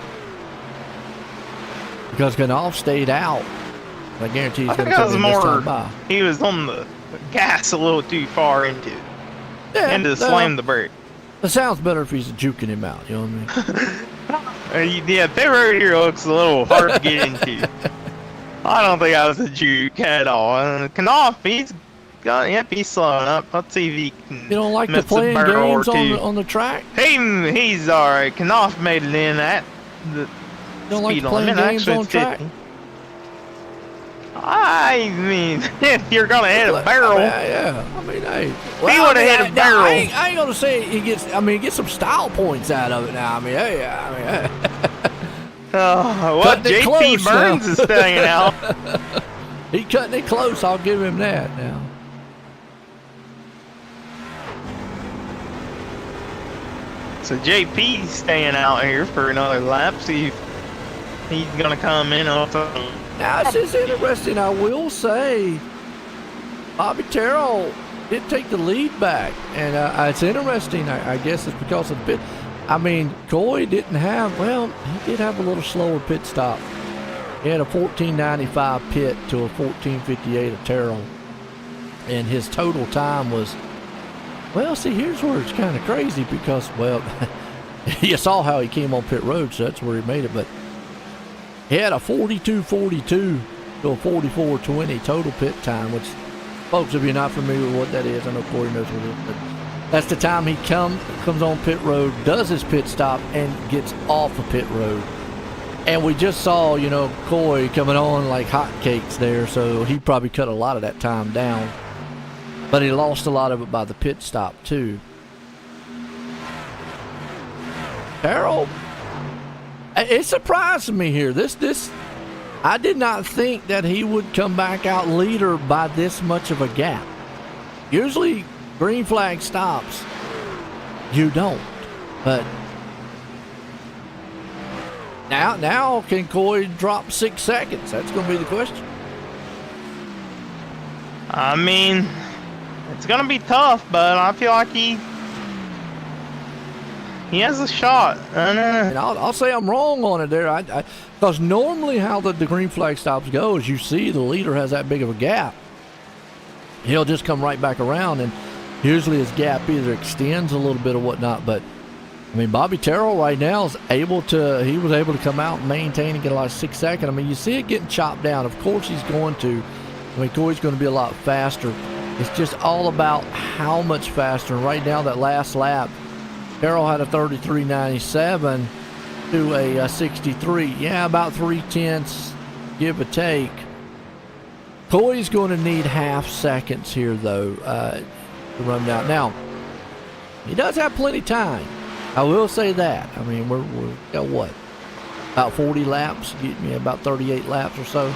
because Knopf stayed out. I guarantee he's going to come in this time by. He was on the gas a little too far into slam the brake. It sounds better if he's juking him out. You know what I mean? Yeah, pit road here looks a little hard to get into. I don't think I was a juke at all. Knopf, he's slowing up. Let's see if he can. You don't like miss the playing a barrel games on the track? He's all right. Knopf made it in at the You don't like speed the playing limit. games Actually, on it's track? 50. I mean, if you're gonna hit a barrel, yeah. I mean, hey, he would have hit a barrel. I ain't gonna say he gets. I mean, he gets some style points out of it now. I mean, hey, what Cutting it JP close Burns now. is staying out. He cutting it close. I'll give him that now. So JP's staying out here for another lap. See if he's gonna come in off of. Now, it's just interesting. I will say, Bobby Terrell did take the lead back, and it's interesting. I guess it's because of the pit. I mean, Coy didn't have. Well, he did have a little slower pit stop. He had a 14.95 pit to a 14.58 of Terrell, and his total time was. Well, see, here's where it's kind of crazy because, well, you saw how he came on pit road, so that's where he made it. But he had a 42.42 to a 44.20 total pit time, which, folks, if you're not familiar with what that is, I know Corey knows what it is, but that's the time he comes on pit road, does his pit stop, and gets off of pit road. And we just saw, Coy coming on like hotcakes there, so he probably cut a lot of that time down. But he lost a lot of it by the pit stop, too. Harold, it surprised me here. I did not think that he would come back out leader by this much of a gap. Usually, green flag stops, you don't. But now can Coy drop 6 seconds? That's going to be the question. I mean, it's gonna be tough, but I feel like he has a shot. And I'll say I'm wrong on it there. Because normally how the green flag stops go is you see the leader has that big of a gap. He'll just come right back around, and usually his gap either extends a little bit or whatnot. But I mean, Bobby Terrell right now was able to come out and maintain and get like 6 seconds. I mean, you see it getting chopped down. Of course he's going to. I mean, Coy's going to be a lot faster. It's just all about how much faster. And right now, that last lap, Terrell had a 33.97 to a 63. Yeah, about 0.3, give or take. Coy's going to need half seconds here, though, to run down. Now, he does have plenty of time. I will say that. I mean, we're got what? About 40 laps? Get me about 38 laps or so.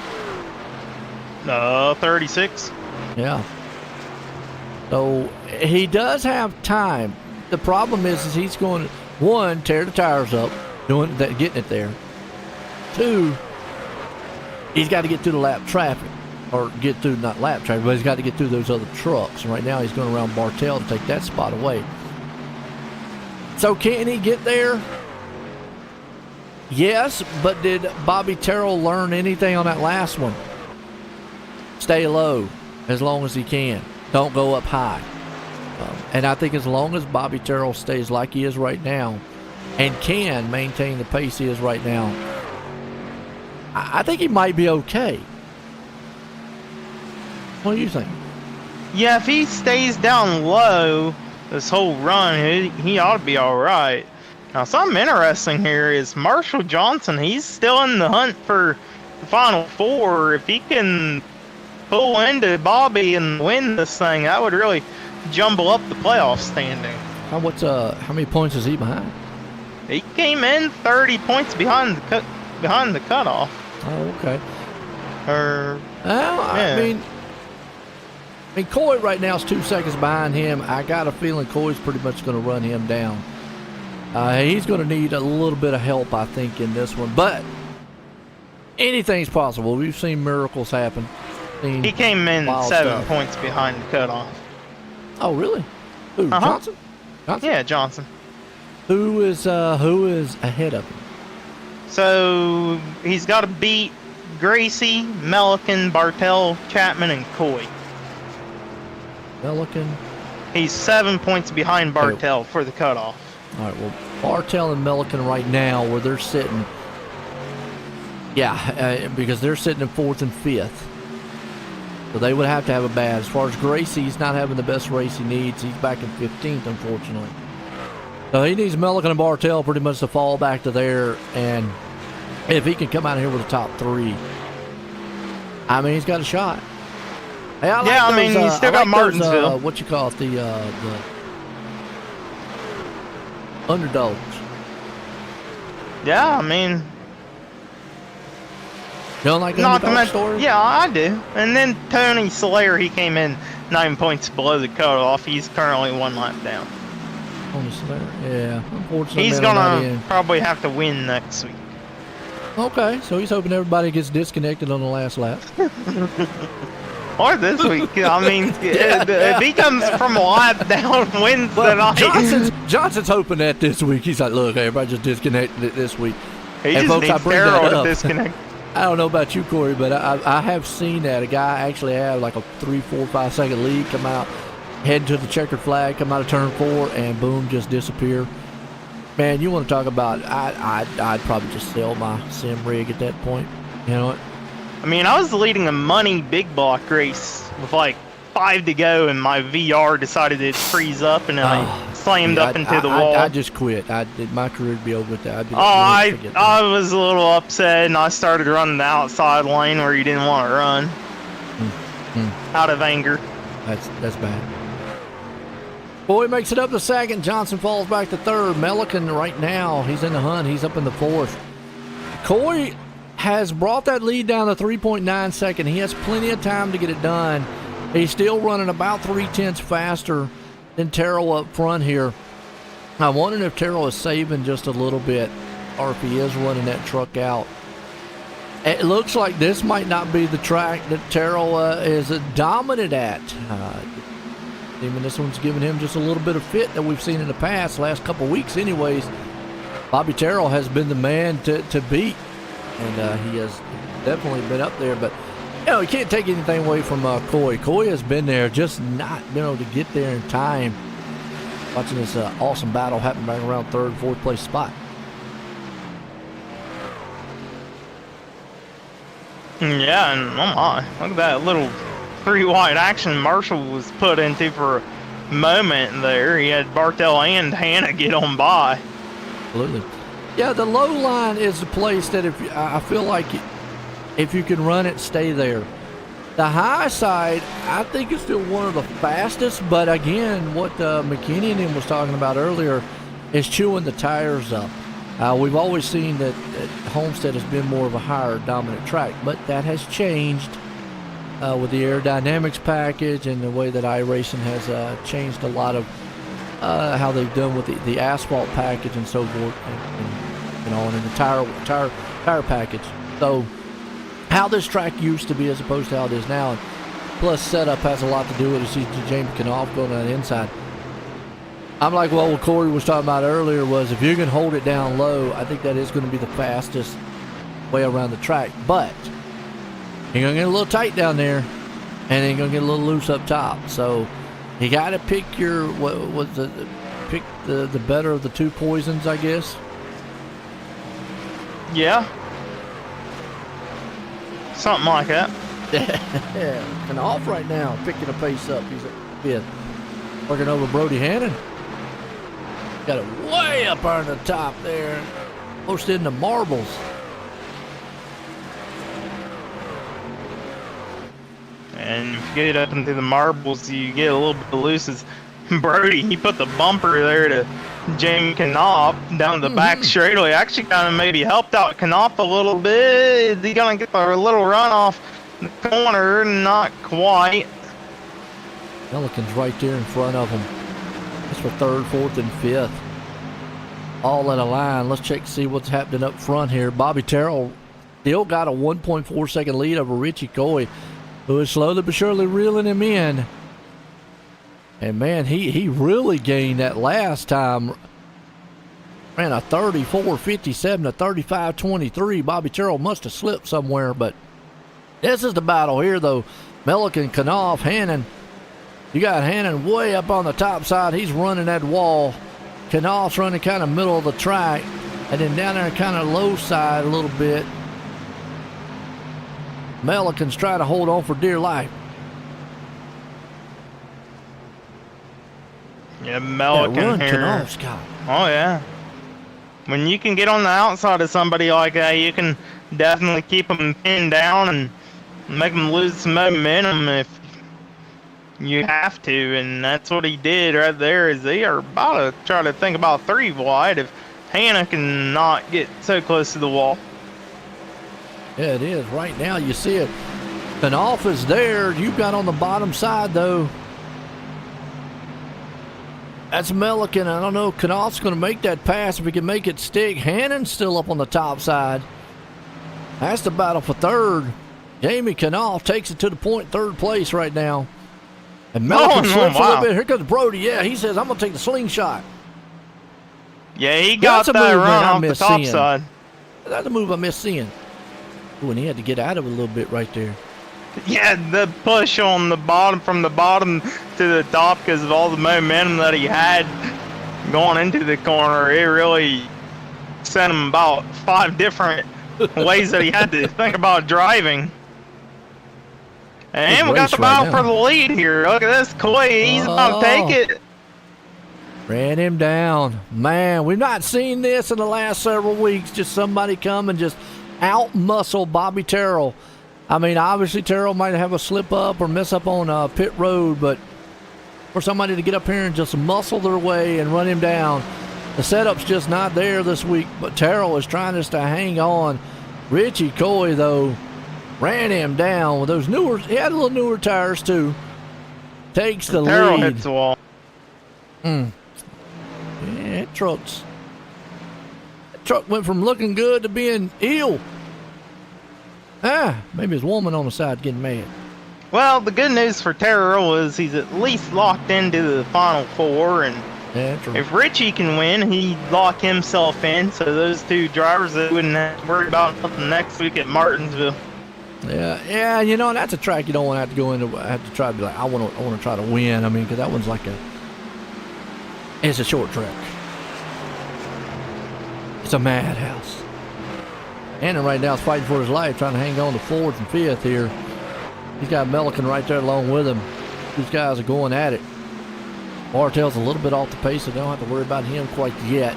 36. Yeah. So he does have time. The problem is he's going to, one, tear the tires up, doing that, getting it there. Two, he's got to get through the lap traffic, or get through, not lap traffic, but he's got to get through those other trucks. And right now he's going around Bartell to take that spot away. So can he get there? Yes, but did Bobby Terrell learn anything on that last one? Stay low as long as he can. Don't go up high. And I think as long as Bobby Terrell stays like he is right now and can maintain the pace he is right now, I think he might be okay. What do you think? Yeah, if he stays down low this whole run, he ought to be all right. Now, something interesting here is Marshall Johnson. He's still in the hunt for the Final Four. If he can pull into Bobby and win this thing, that would really jumble up the playoff standing. How many points is he behind? He came in 30 points behind the cutoff. Oh, okay. Well, I mean, Coy right now is 2 seconds behind him. I got a feeling Coy's pretty much going to run him down. He's going to need a little bit of help, I think, in this one. But anything's possible. We've seen miracles happen. He came in 7 points behind the cutoff. Oh, really? Who? Johnson? Yeah, Johnson. Who is ahead of him? So he's got to beat Gracie, Melican, Bartel, Chapman, and Coy. Melican. He's 7 points behind Bartel for the cutoff. All right, well, Bartel and Melican right now, where they're sitting, because they're sitting in 4th and 5th. So they would have to have a bad. As far as Gracie, he's not having the best race he needs. He's back in 15th, unfortunately. So he needs Melican and Bartel pretty much to fall back to there. And if he can come out of here with a top 3, I mean, he's got a shot. Hey, I mean, he's still got Martinsville. What you call it, the underdogs. Yeah, I mean, you don't like underdog stories? Yeah, I do. And then Tony Slayer, he came in 9 points below the cutoff. He's currently 1 lap down. Tony Slayer, yeah. Unfortunately, he's gonna probably have to win next week. Okay, so he's hoping everybody gets disconnected on the last lap. Or this week. I mean, if he comes from a lap down, wins the night. Johnson's hoping that this week. He's like, look, everybody just disconnected it this week. He just needs Darryl to disconnect. I don't know about you, Corey, but I have seen that. A guy actually had like a 3, 4, 5 second lead, come out, head to the checkered flag, come out of turn 4, and boom, just disappear. Man, you want to talk about, I'd probably just sell my sim rig at that point. You know what? I mean, I was leading a money big block race with like 5 to go, and my VR decided to freeze up, and then I slammed up into the wall. I just quit. My career would be over with that. I was a little upset, and I started running the outside lane where you didn't want to run. Out of anger. That's bad. Boy makes it up to 2nd. Johnson falls back to 3rd. Melican right now, he's in the hunt. He's up in the 4th. Coy has brought that lead down to 3.9 seconds. He has plenty of time to get it done. He's still running about 3/10 faster than Terrell up front here. I'm wondering if Terrell is saving just a little bit, or if he is running that truck out. It looks like this might not be the track that Terrell is dominant at. Even this one's giving him just a little bit of fit that we've seen in the past, last couple weeks anyways. Bobby Terrell has been the man to beat, and he has definitely been up there. But, you know, you can't take anything away from Coy. Coy has been there, just not been able to get there in time. Watching this awesome battle happen back around 3rd, 4th place spot. Yeah, and oh my, look at that little 3-wide action Marshall was put into for a moment there. He had Bartel and Hannah get on by. Absolutely. Yeah, the low line is the place that I feel like if you can run it, stay there. The high side, I think, is still one of the fastest, but again, what McKinney was talking about earlier is chewing the tires up. We've always seen that Homestead has been more of a higher dominant track, but that has changed with the aerodynamics package and the way that iRacing has changed a lot of how they've done with the asphalt package and so forth, and the tire package. So how this track used to be as opposed to how it is now, and plus setup has a lot to do with it. You see James Knopf going on the inside. I'm like, well, what Corey was talking about earlier was if you can hold it down low, I think that is going to be the fastest way around the track. But you're going to get a little tight down there, and then you're going to get a little loose up top. So you got to pick your pick the better of the two poisons, I guess. Yeah. Something like that. Yeah, and off right now, picking a pace up. He's at fifth. Working over Brody Hannon. Got it way up on the top there. Almost in the marbles. And if you get up into the marbles, you get a little bit loose. As Brody, he put the bumper there to Jamie Knopf down the back straightaway. Actually, kind of maybe helped out Knopf a little bit. He's gonna get a little run off the corner, not quite. Pelican's right there in front of him. It's for third, fourth, and fifth. All in a line. Let's check to see what's happening up front here. Bobby Terrell still got a 1.4 second lead over Richie Coy, who is slowly but surely reeling him in. And man, he really gained that last time. Ran a 34.57 to 35.23. Bobby Terrell must have slipped somewhere, but this is the battle here though. Milliken, Knopf, Hannon. You got Hannon way up on the top side. He's running that wall. Knopf's running kind of middle of the track. And then down there kind of low side a little bit. Milliken's trying to hold on for dear life. Yeah, Milliken here. Knopf's got. Oh yeah. When you can get on the outside of somebody like that, you can definitely keep them pinned down and make them lose some momentum if you have to, and that's what he did right there. Is they are about to try to think about 3 wide if Hannah can not get so close to the wall. Yeah, it is. Right now you see it. Knopf is there. You've got on the bottom side though. That's Milliken. I don't know if Knopf's going to make that pass, if he can make it stick. Hannon's still up on the top side. That's the battle for third. Jamie Knopf takes it to the point, third place right now. And Milliken slips a little bit. Here comes Brody. Yeah, he says, I'm going to take the slingshot. Yeah, he got that run off the top side. That's a move I missed seeing. Ooh, and he had to get out of it a little bit right there. Yeah, the push on the bottom, from the bottom to the top, because of all the momentum that he had going into the corner. It really sent him about 5 different ways that he had to think about driving. And we got the battle for the lead here. Look at this, Coy. He's about to take it. Ran him down. Man, we've not seen this in the last several weeks. Just somebody come and just out-muscle Bobby Terrell. I mean, obviously Terrell might have a slip up or mess up on pit road, but for somebody to get up here and just muscle their way and run him down, the setup's just not there this week. But Terrell is trying just to hang on. Richie Coy, though, ran him down with those newer. He had a little newer tires too. Takes the Terrell lead. hits the wall. Yeah, that truck went from looking good to being ill. Maybe his woman on the side getting mad. Well, the good news for Terrell is he's at least locked into the final 4, and if Richie can win, he'd lock himself in. So those 2 drivers that wouldn't have to worry about nothing next week at Martinsville. Yeah, you know, and that's a track you don't want to have to go into. Have to try to be like, I want to try to win. I mean, because that one's like it's a short track. It's a madhouse. Hannon right now is fighting for his life, trying to hang on to 4th and 5th here. He's got Milliken right there along with him. These guys are going at it. Bartell's a little bit off the pace, so they don't have to worry about him quite yet.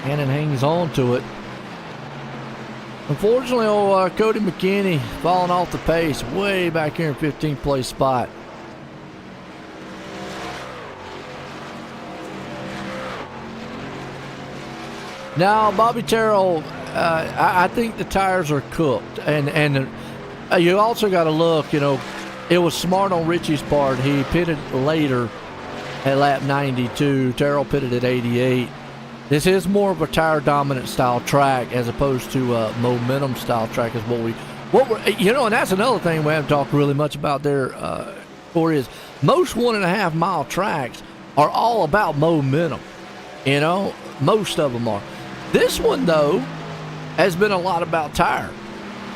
Hannon hangs on to it. Unfortunately, old Cody McKinney falling off the pace way back here in 15th place spot. Now, Bobby Terrell, I think the tires are cooked. And you also got to look, you know, it was smart on Richie's part. He pitted later at lap 92. Terrell pitted at 88. This is more of a tire dominant style track as opposed to a momentum style track is what we're, you know, and that's another thing we haven't talked really much about there, Corey, is most 1.5 mile tracks are all about momentum. You know, most of them are. This one, though, has been a lot about tire,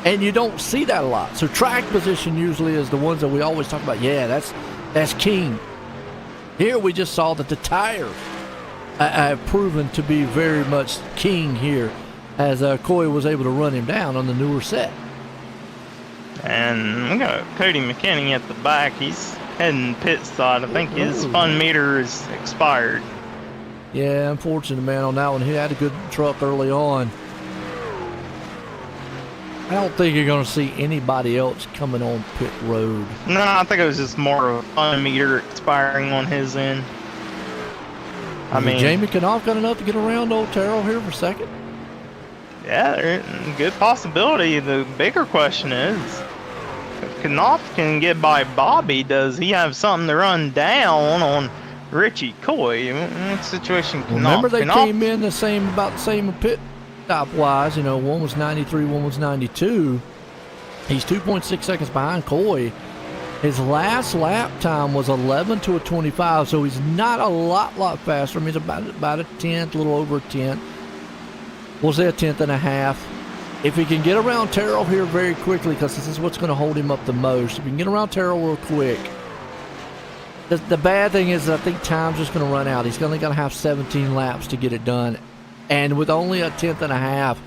and you don't see that a lot. So track position usually is the ones that we always talk about. Yeah, that's king. Here we just saw that the tires have proven to be very much king here, as Coy was able to run him down on the newer set. And we got Cody McKinney at the back. He's heading pit side. I think his fun meter is expired. Yeah, unfortunate, man, on that one. He had a good truck early on. I don't think you're going to see anybody else coming on pit road. No, I think it was just more of a fun meter expiring on his end. I mean, Jamie Knopf got enough to get around old Terrell here for second? yeah, good possibility. The bigger question is, if Knopf can get by Bobby, does he have something to run down on Richie Coy? What situation Knopf? Remember they Knopf, came in about the same pit stop wise. You know, one was 93, one was 92. He's 2.6 seconds behind Coy. His last lap time was 11 to a 25, so he's not a lot faster. I mean, he's about a tenth, a little over a tenth. We'll say a tenth and a half. If he can get around Terrell here very quickly, because this is what's going to hold him up the most. If he can get around Terrell real quick. The bad thing is that I think time's just going to run out. He's only going to have 17 laps to get it done. And with only a tenth and a half,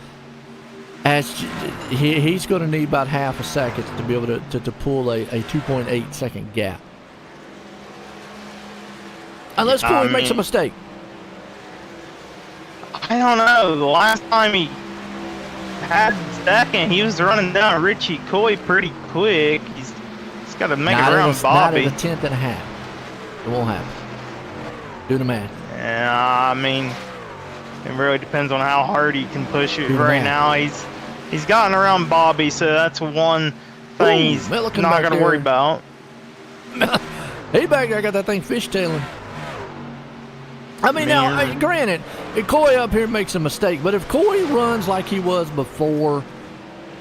he's going to need about half a second to be able to pull a 2.8 second gap. Unless Corey makes a mistake. I don't know. The last time he had second, he was running down Richie Coy pretty quick. He's got to make it around Bobby. Not at a tenth and a half. It won't happen. Do the math. Yeah, I mean, it really depends on how hard he can push it. Right now, he's gotten around Bobby, so that's one thing he's not going to worry about. Hey, back there, got that thing fishtailing. I mean, now, granted, Coy up here makes a mistake, but if Coy runs like he was before,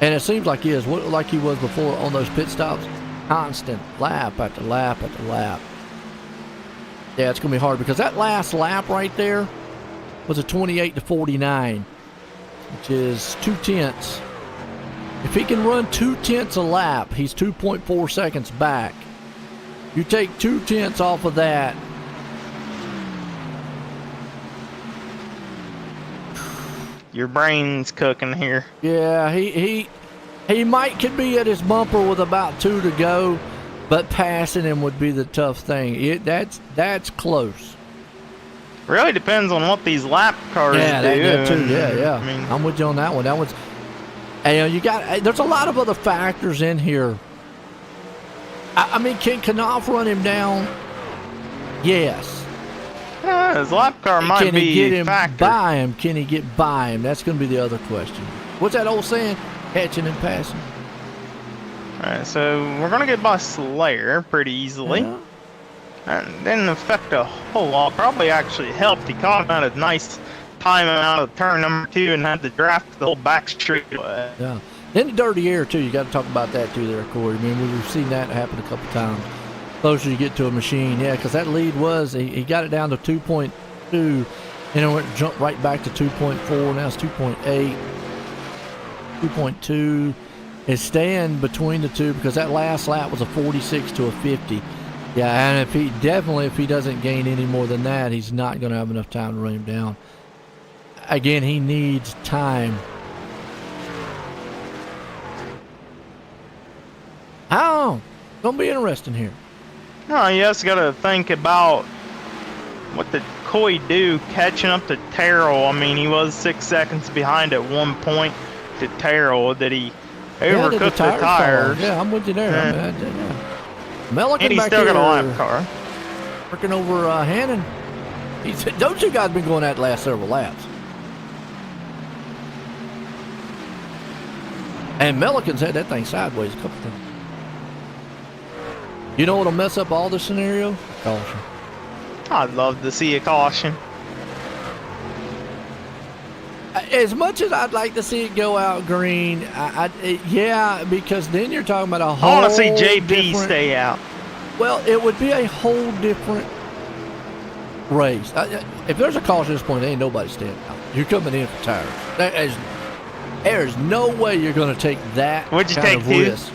and it seems like he is, like he was before on those pit stops, constant lap after lap after lap. Yeah, it's going to be hard because that last lap right there was a 28 to 49, which is 2/10. If he can run 2/10 a lap, he's 2.4 seconds back. You take 2/10 off of that. Your brain's cooking here. Yeah, he could be at his bumper with about 2 to go, but passing him would be the tough thing. That's close. Really depends on what these lap cars do. That too. Yeah. I mean, I'm with you on that one. That one's. You got. There's a lot of other factors in here. I mean, can Knopf run him down? Yes. His lap car might Can he get him factor. by him? Can he get by him? That's going to be the other question. What's that old saying? Catching and passing. All right, so we're gonna get by Slayer pretty easily. Yeah. And didn't affect a whole lot. Probably actually helped. He caught him at a nice time out of turn number 2 and had to draft the whole back straightaway. Yeah. In the dirty air, too. You got to talk about that, too, there, Corey. I mean, we've seen that happen a couple times. Closer you get to a machine. Yeah, because that lead was, he got it down to 2.2, and it jumped right back to 2.4. Now it's 2.8. 2.2 is staying between the two because that last lap was a 46 to a 50. Yeah, and if he doesn't gain any more than that, he's not going to have enough time to run him down. Again, he needs time. How? Gonna be interesting here. No, you just gotta think about what did Coy do catching up to Terrell. I mean, he was 6 seconds behind at one point to Terrell. Did he overcook the tires? Yeah, I'm with you there. Yeah. Melican and he's back still here, got a lap car. working over Hannon. Those two guys been going at the last several laps. And Melican's had that thing sideways a couple times. You know what'll mess up all this scenario? Caution. I'd love to see a caution. As much as I'd like to see it go out green, yeah, because then you're talking about a whole. I want to see JP stay out. Well, it would be a whole different race. If there's a caution at this point, there ain't nobody standing out. You're coming in for tires. There's no way you're going to take that Would you kind take of two? risk.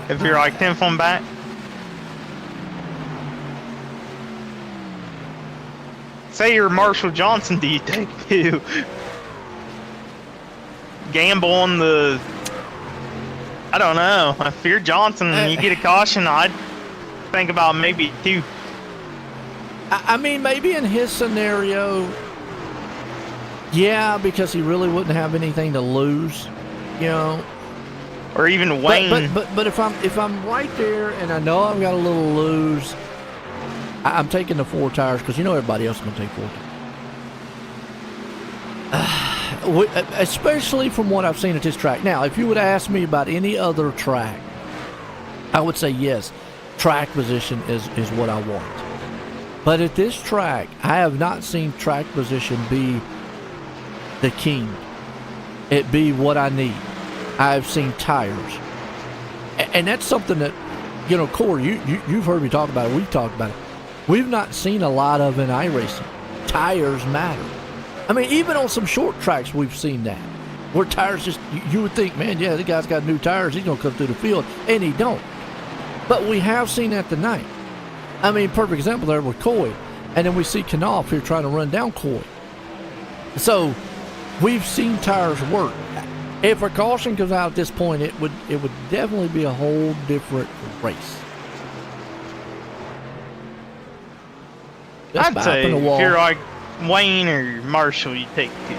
If you're like 10 from back? Say you're Marshall Johnson, do you take 2? Gamble on the I don't know. If you're Johnson and you get a caution, I'd think about maybe 2. I mean, maybe in his scenario, yeah, because he really wouldn't have anything to lose, you know. Or even Wayne. But if I'm right there and I know I've got a little to lose, I'm taking the 4 tires because you know everybody else is going to take 4 tires. Especially from what I've seen at this track. Now, if you would ask me about any other track, I would say yes, track position is what I want. But at this track, I have not seen track position be the king. It be what I need. I've seen tires. And that's something that, you know, Corey, you've heard me talk about it. We've talked about it. We've not seen a lot of in iRacing. Tires matter. I mean, even on some short tracks, we've seen that. Where tires just, you would think, man, yeah, the guy's got new tires. He's going to come through the field. And he don't. But we have seen that tonight. I mean, perfect example there with Coy. And then we see Knopf here trying to run down Coy. So, we've seen tires work. If a caution comes out at this point, it would definitely be a whole different race. Just I'd say the wall. if you're like Wayne or Marshall, you take 2.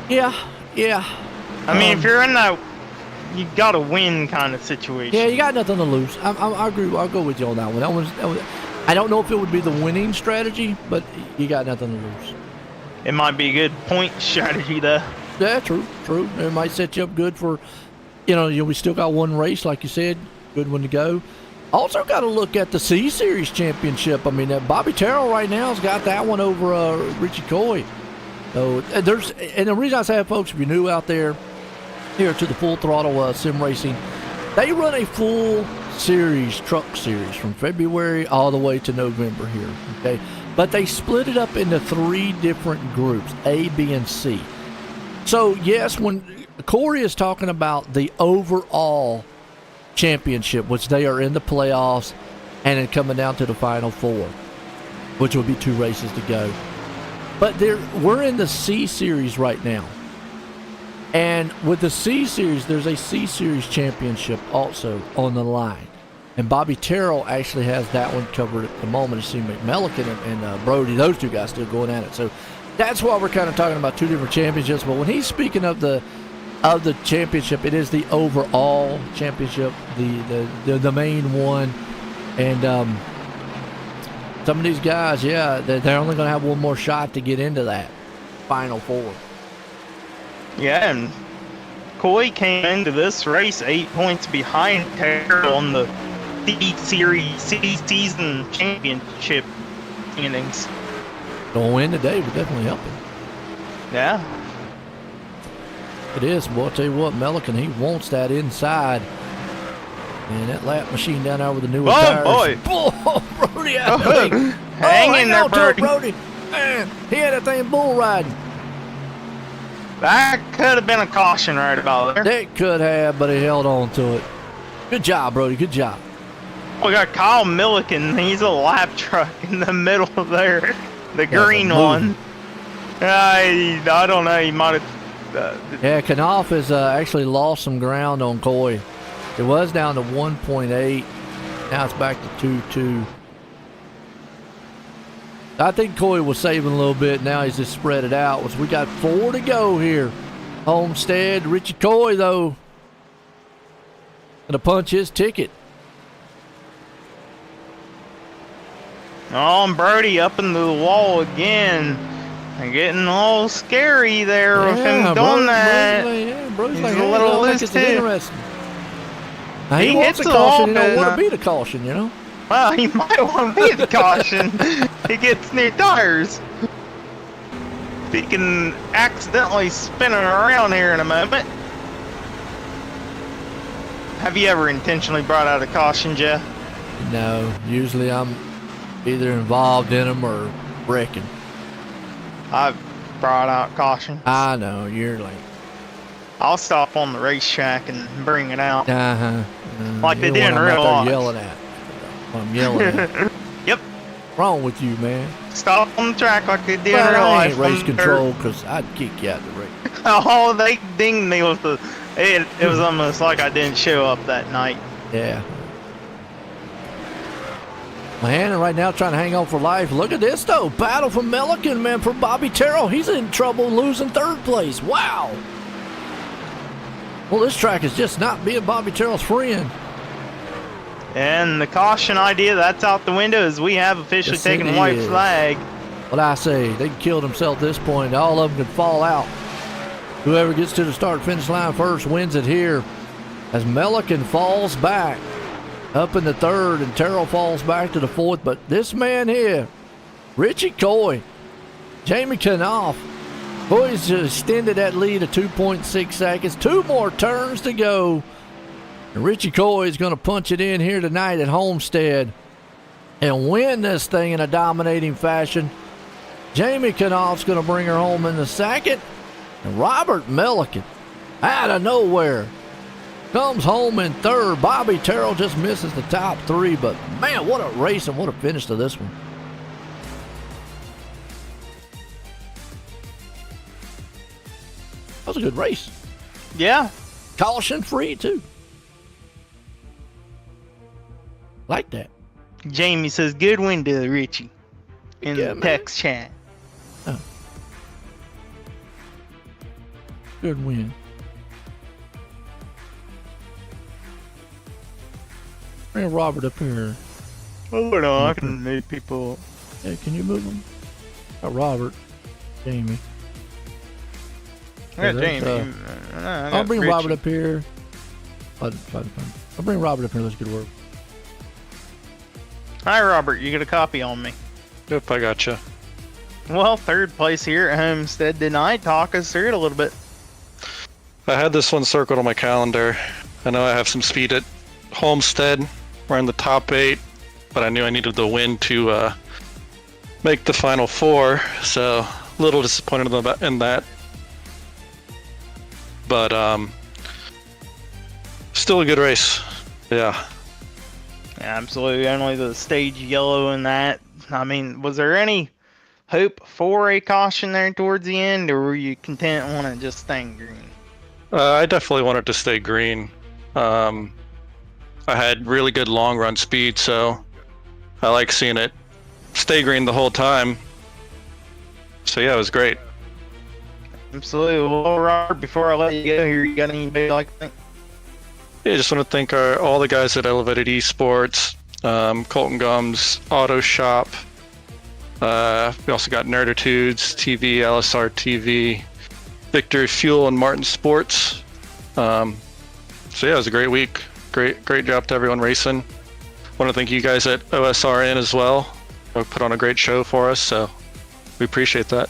Yeah. I mean, if you're in that you got to win kind of situation. Yeah, you got nothing to lose. I agree. I'll go with you on that one. That was, I don't know if it would be the winning strategy, but you got nothing to lose. It might be a good point strategy, though. Yeah, true. It might set you up good for, we still got one race, like you said, good one to go. Also got to look at the C Series Championship. I mean, Bobby Terrell right now has got that one over Richie Coy. So and the reason I say, folks, if you're new out there, here to the Full Throttle Sim Racing, they run a full series, truck series, from February all the way to November here, okay? But they split it up into 3 different groups, A, B, and C. So, yes, when Corey is talking about the overall championship, which they are in the playoffs, and then coming down to the Final 4, which will be 2 races to go. But we're in the C Series right now. And with the C Series, there's a C Series championship also on the line. And Bobby Terrell actually has that one covered at the moment. You see McMellican and Brody, those 2 guys still going at it. So that's why we're kind of talking about 2 different championships. But when he's speaking of the championship, it is the overall championship, the main one. And some of these guys, yeah, they're only going to have one more shot to get into that Final 4. Yeah, and Coy came into this race 8 points behind Terrell on the C Series season championship innings. Don't win today would definitely help him. Yeah. It is. Boy, I'll tell you what, Melican, he wants that inside. And that lap machine down there with the newer tires. Boy! Oh, Brody, Hang in there, Brody. Man, he had that thing bull riding. That could have been a caution right about there. It could have, but he held on to it. Good job, Brody. Good job. We got Kyle Milliken. He's a lap truck in the middle of there. The green one. I don't know. He might have... Yeah, Knopf has actually lost some ground on Coy. It was down to 1.8. Now it's back to 2.2. I think Coy was saving a little bit. Now he's just spread it out. We got 4 to go here. Homestead, Richie Coy, though, gonna punch his ticket. Oh, and Brody up into the wall again. And getting a little scary there with him doing that. Brody's He's a little loose, too. Interesting. Now, he wants a caution. He don't want to be the caution, you know? Well, he might want to be the caution. He gets new tires. He can accidentally spin it around here in a moment. Have you ever intentionally brought out a caution, Jeff? No. Usually I'm either involved in them or wrecking. I've brought out caution. I know. You're like... I'll stop on the racetrack and bring it out. Like you they did in I'm real out there life. yelling at. I'm yelling at. Yep. What's wrong with you, man? Stop on the track like they did in Well, real I life. ain't race control because I'd kick you out the race. Oh, they dinged me with the. It was almost like I didn't show up that night. Yeah. Man, right now trying to hang on for life. Look at this, though. Battle for Milliken, man, for Bobby Terrell. He's in trouble losing third place. Wow. Well, this track is just not being Bobby Terrell's friend. And the caution idea, that's out the window as we have officially Yes, taken it a white is. flag. What I say, they killed themselves at this point. All of them could fall out. Whoever gets to the start-finish line first wins it here. As Milliken falls back up in the third and Terrell falls back to the fourth. But this man here, Richie Coy, Jamie Knopf, boys extended that lead to 2.6 seconds. 2 more turns to go. And Richie Coy is going to punch it in here tonight at Homestead and win this thing in a dominating fashion. Jamie Knopf's going to bring her home in the second. And Robert Milliken, out of nowhere, comes home in third. Bobby Terrell just misses the top 3. But, man, what a race and what a finish to this one. That was a good race. Yeah. Caution free, too. Like that. Jamie says, good win to Richie in Yeah, the man. text chat. Good win. Bring Robert up here. Hold on, I can move people. Hey, can you move him? Robert. Jamie. I got there's, Jamie. I'll bring Robert up here. I'll bring Robert up here. Let's get to work. Hi, Robert. You got a copy on me. Yep, I gotcha. Well, third place here at Homestead tonight. Talk us through it a little bit. I had this one circled on my calendar. I know I have some speed at Homestead. We're in the top 8, but I knew I needed the win to make the final 4, so a little disappointed in that. But still a good race. Yeah. Absolutely. Only the stage yellow in that. I mean, was there any hope for a caution there towards the end, or were you content on it just staying green? I definitely wanted to stay green. I had really good long run speed, so I like seeing it stay green the whole time. So yeah, it was great. Absolutely. Well, Robert, before I let you go here, you got anybody like to thank? Yeah, I just want to thank all the guys at Elevated Esports, Colton Gums, Auto Shop. We also got Nerditudes TV, LSR TV, Victory Fuel, and Martin Sports. So yeah, it was a great week. Great job to everyone racing. Want to thank you guys at OSRN as well. You put on a great show for us, so we appreciate that.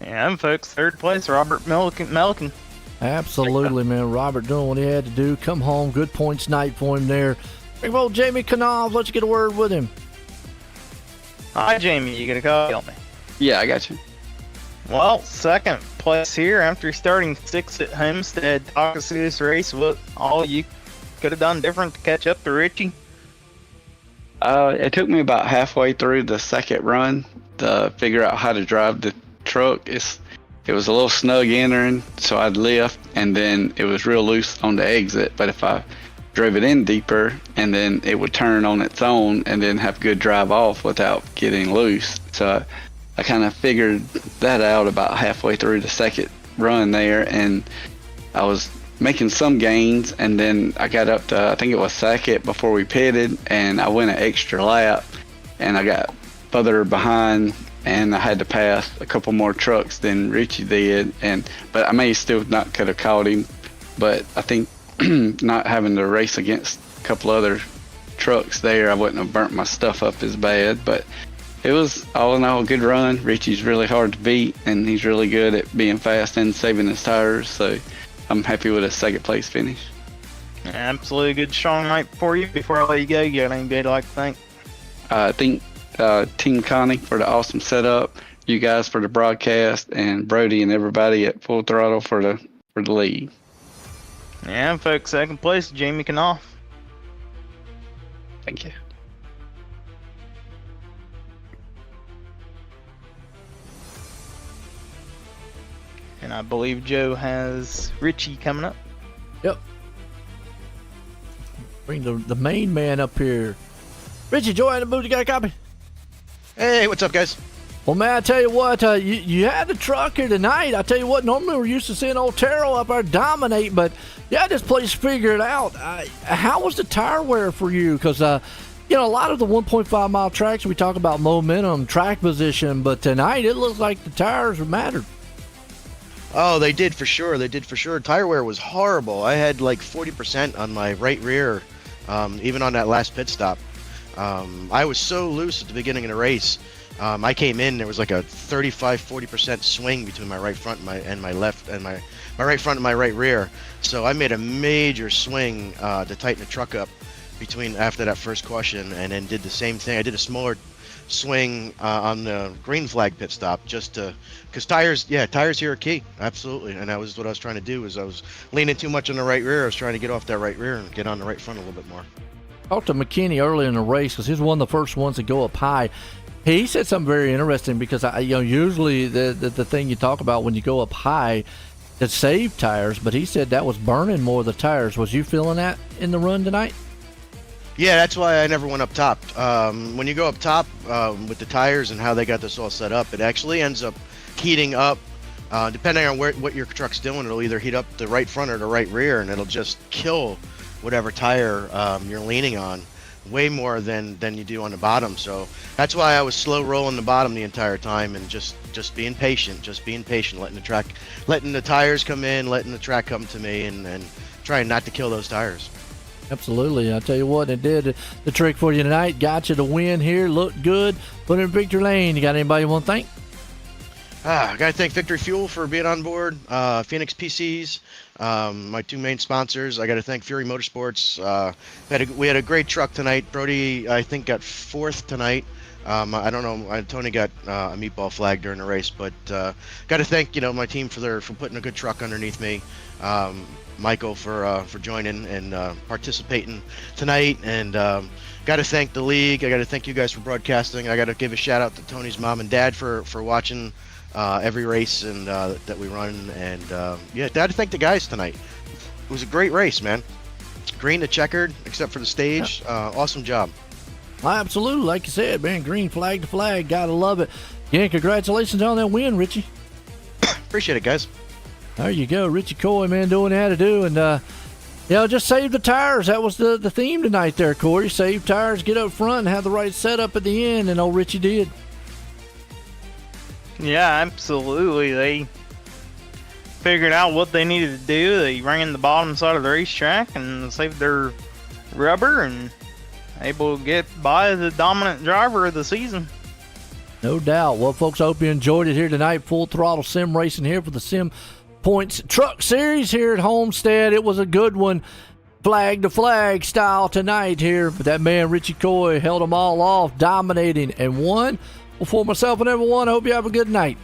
Yeah, folks, third place, Robert Milliken. Absolutely, man. Robert doing what he had to do. Come home. Good points night for him there. Big old Jamie Knopf, let's get a word with him. Hi, Jamie. You got a copy on me? Yeah, I got you. Well, second place here after starting 6th at Homestead. Talk us through this race. What all you could have done different to catch up to Richie? It took me about halfway through the second run to figure out how to drive the truck. It was a little snug entering, so I'd lift, and then it was real loose on the exit. But if I drove it in deeper, and then it would turn on its own, and then have good drive off without getting loose. So I kind of figured that out about halfway through the second run there, and I was making some gains, and then I got up to, I think it was second before we pitted, and I went an extra lap, and I got further behind, and I had to pass a couple more trucks than Richie did, but I may still not could have caught him, but I think not having to race against a couple other trucks there, I wouldn't have burnt my stuff up as bad. But it was all in all a good run. Richie's really hard to beat, and he's really good at being fast and saving his tires, so I'm happy with a second place finish. Absolutely good strong night for you. Before I let you go, you got anybody to like to thank? I think Team Connie for the awesome setup, you guys for the broadcast, and Brody and everybody at Full Throttle for the lead. Yeah, folks, second place, Jamie Knopf. Thank you. and I believe Joe has Richie coming up. Yep. Bring the main man up here. Richie, Joy in the booth, you got a copy? Hey, what's up, guys? Well, man, I tell you what, you had the truck here tonight. I tell you what, normally we're used to seeing old Terrell up there dominate, but yeah, this place figured it out. How was the tire wear for you? Because, you know, a lot of the 1.5 mile tracks, we talk about momentum, track position, but tonight it looks like the tires mattered. Oh, they did for sure. They did for sure. Tire wear was horrible. I had like 40% on my right rear, even on that last pit stop. I was so loose at the beginning of the race. I came in, there was like a 35-40% swing between my right front and my left, and my right front and my right rear. So I made a major swing to tighten the truck up after that first caution, and then did the same thing. I did a smaller swing on the green flag pit stop because tires here are key, absolutely. And that was what I was trying to do. I was leaning too much on the right rear. I was trying to get off that right rear and get on the right front a little bit more. Talked to McKinney earlier in the race because he's one of the first ones to go up high. He said something very interesting because usually the thing you talk about when you go up high to save tires, but he said that was burning more of the tires. Was you feeling that in the run tonight? Yeah, that's why I never went up top. When you go up top with the tires and how they got this all set up, it actually ends up heating up. Depending on what your truck's doing, it'll either heat up the right front or the right rear, and it'll just kill whatever tire you're leaning on way more than you do on the bottom. So that's why I was slow rolling the bottom the entire time and just being patient, letting the tires come in, letting the track come to me, and trying not to kill those tires. Absolutely. I tell you what, it did the trick for you tonight. Got you the win here. Looked good. Put in victory lane. You got anybody you want to thank? I got to thank Victory Fuel for being on board, Phoenix PCs, my two main sponsors. I got to thank Fury Motorsports. We had a great truck tonight. Brody, I think, got fourth tonight. I don't know. Tony got a meatball flag during the race, but got to thank my team for putting a good truck underneath me. Michael for joining and participating tonight, and got to thank the league. I got to thank you guys for broadcasting. I got to give a shout out to Tony's mom and dad for watching every race and that we run, and got to thank the guys tonight. It was a great race, man. Green to checkered, except for the stage. Awesome job. Absolutely, like you said, man. Green flag to flag, gotta love it. Again, congratulations on that win, Richie. Appreciate it, guys. There you go, Richie Coy, man, doing what he had to do, and just save the tires. That was the theme tonight there, Corey. Save tires, get up front, and have the right setup at the end, and old Richie did. Yeah, absolutely. They figured out what they needed to do. They ran the bottom side of the racetrack and saved their rubber, and able to get by the dominant driver of the season. No doubt. Well, folks, I hope you enjoyed it here tonight. Full throttle sim racing here for the Sim Points Truck Series here at Homestead. It was a good one, flag to flag style tonight here. But that man, Richie Coy, held them all off, dominating and won. Well, for myself and everyone, I hope you have a good night.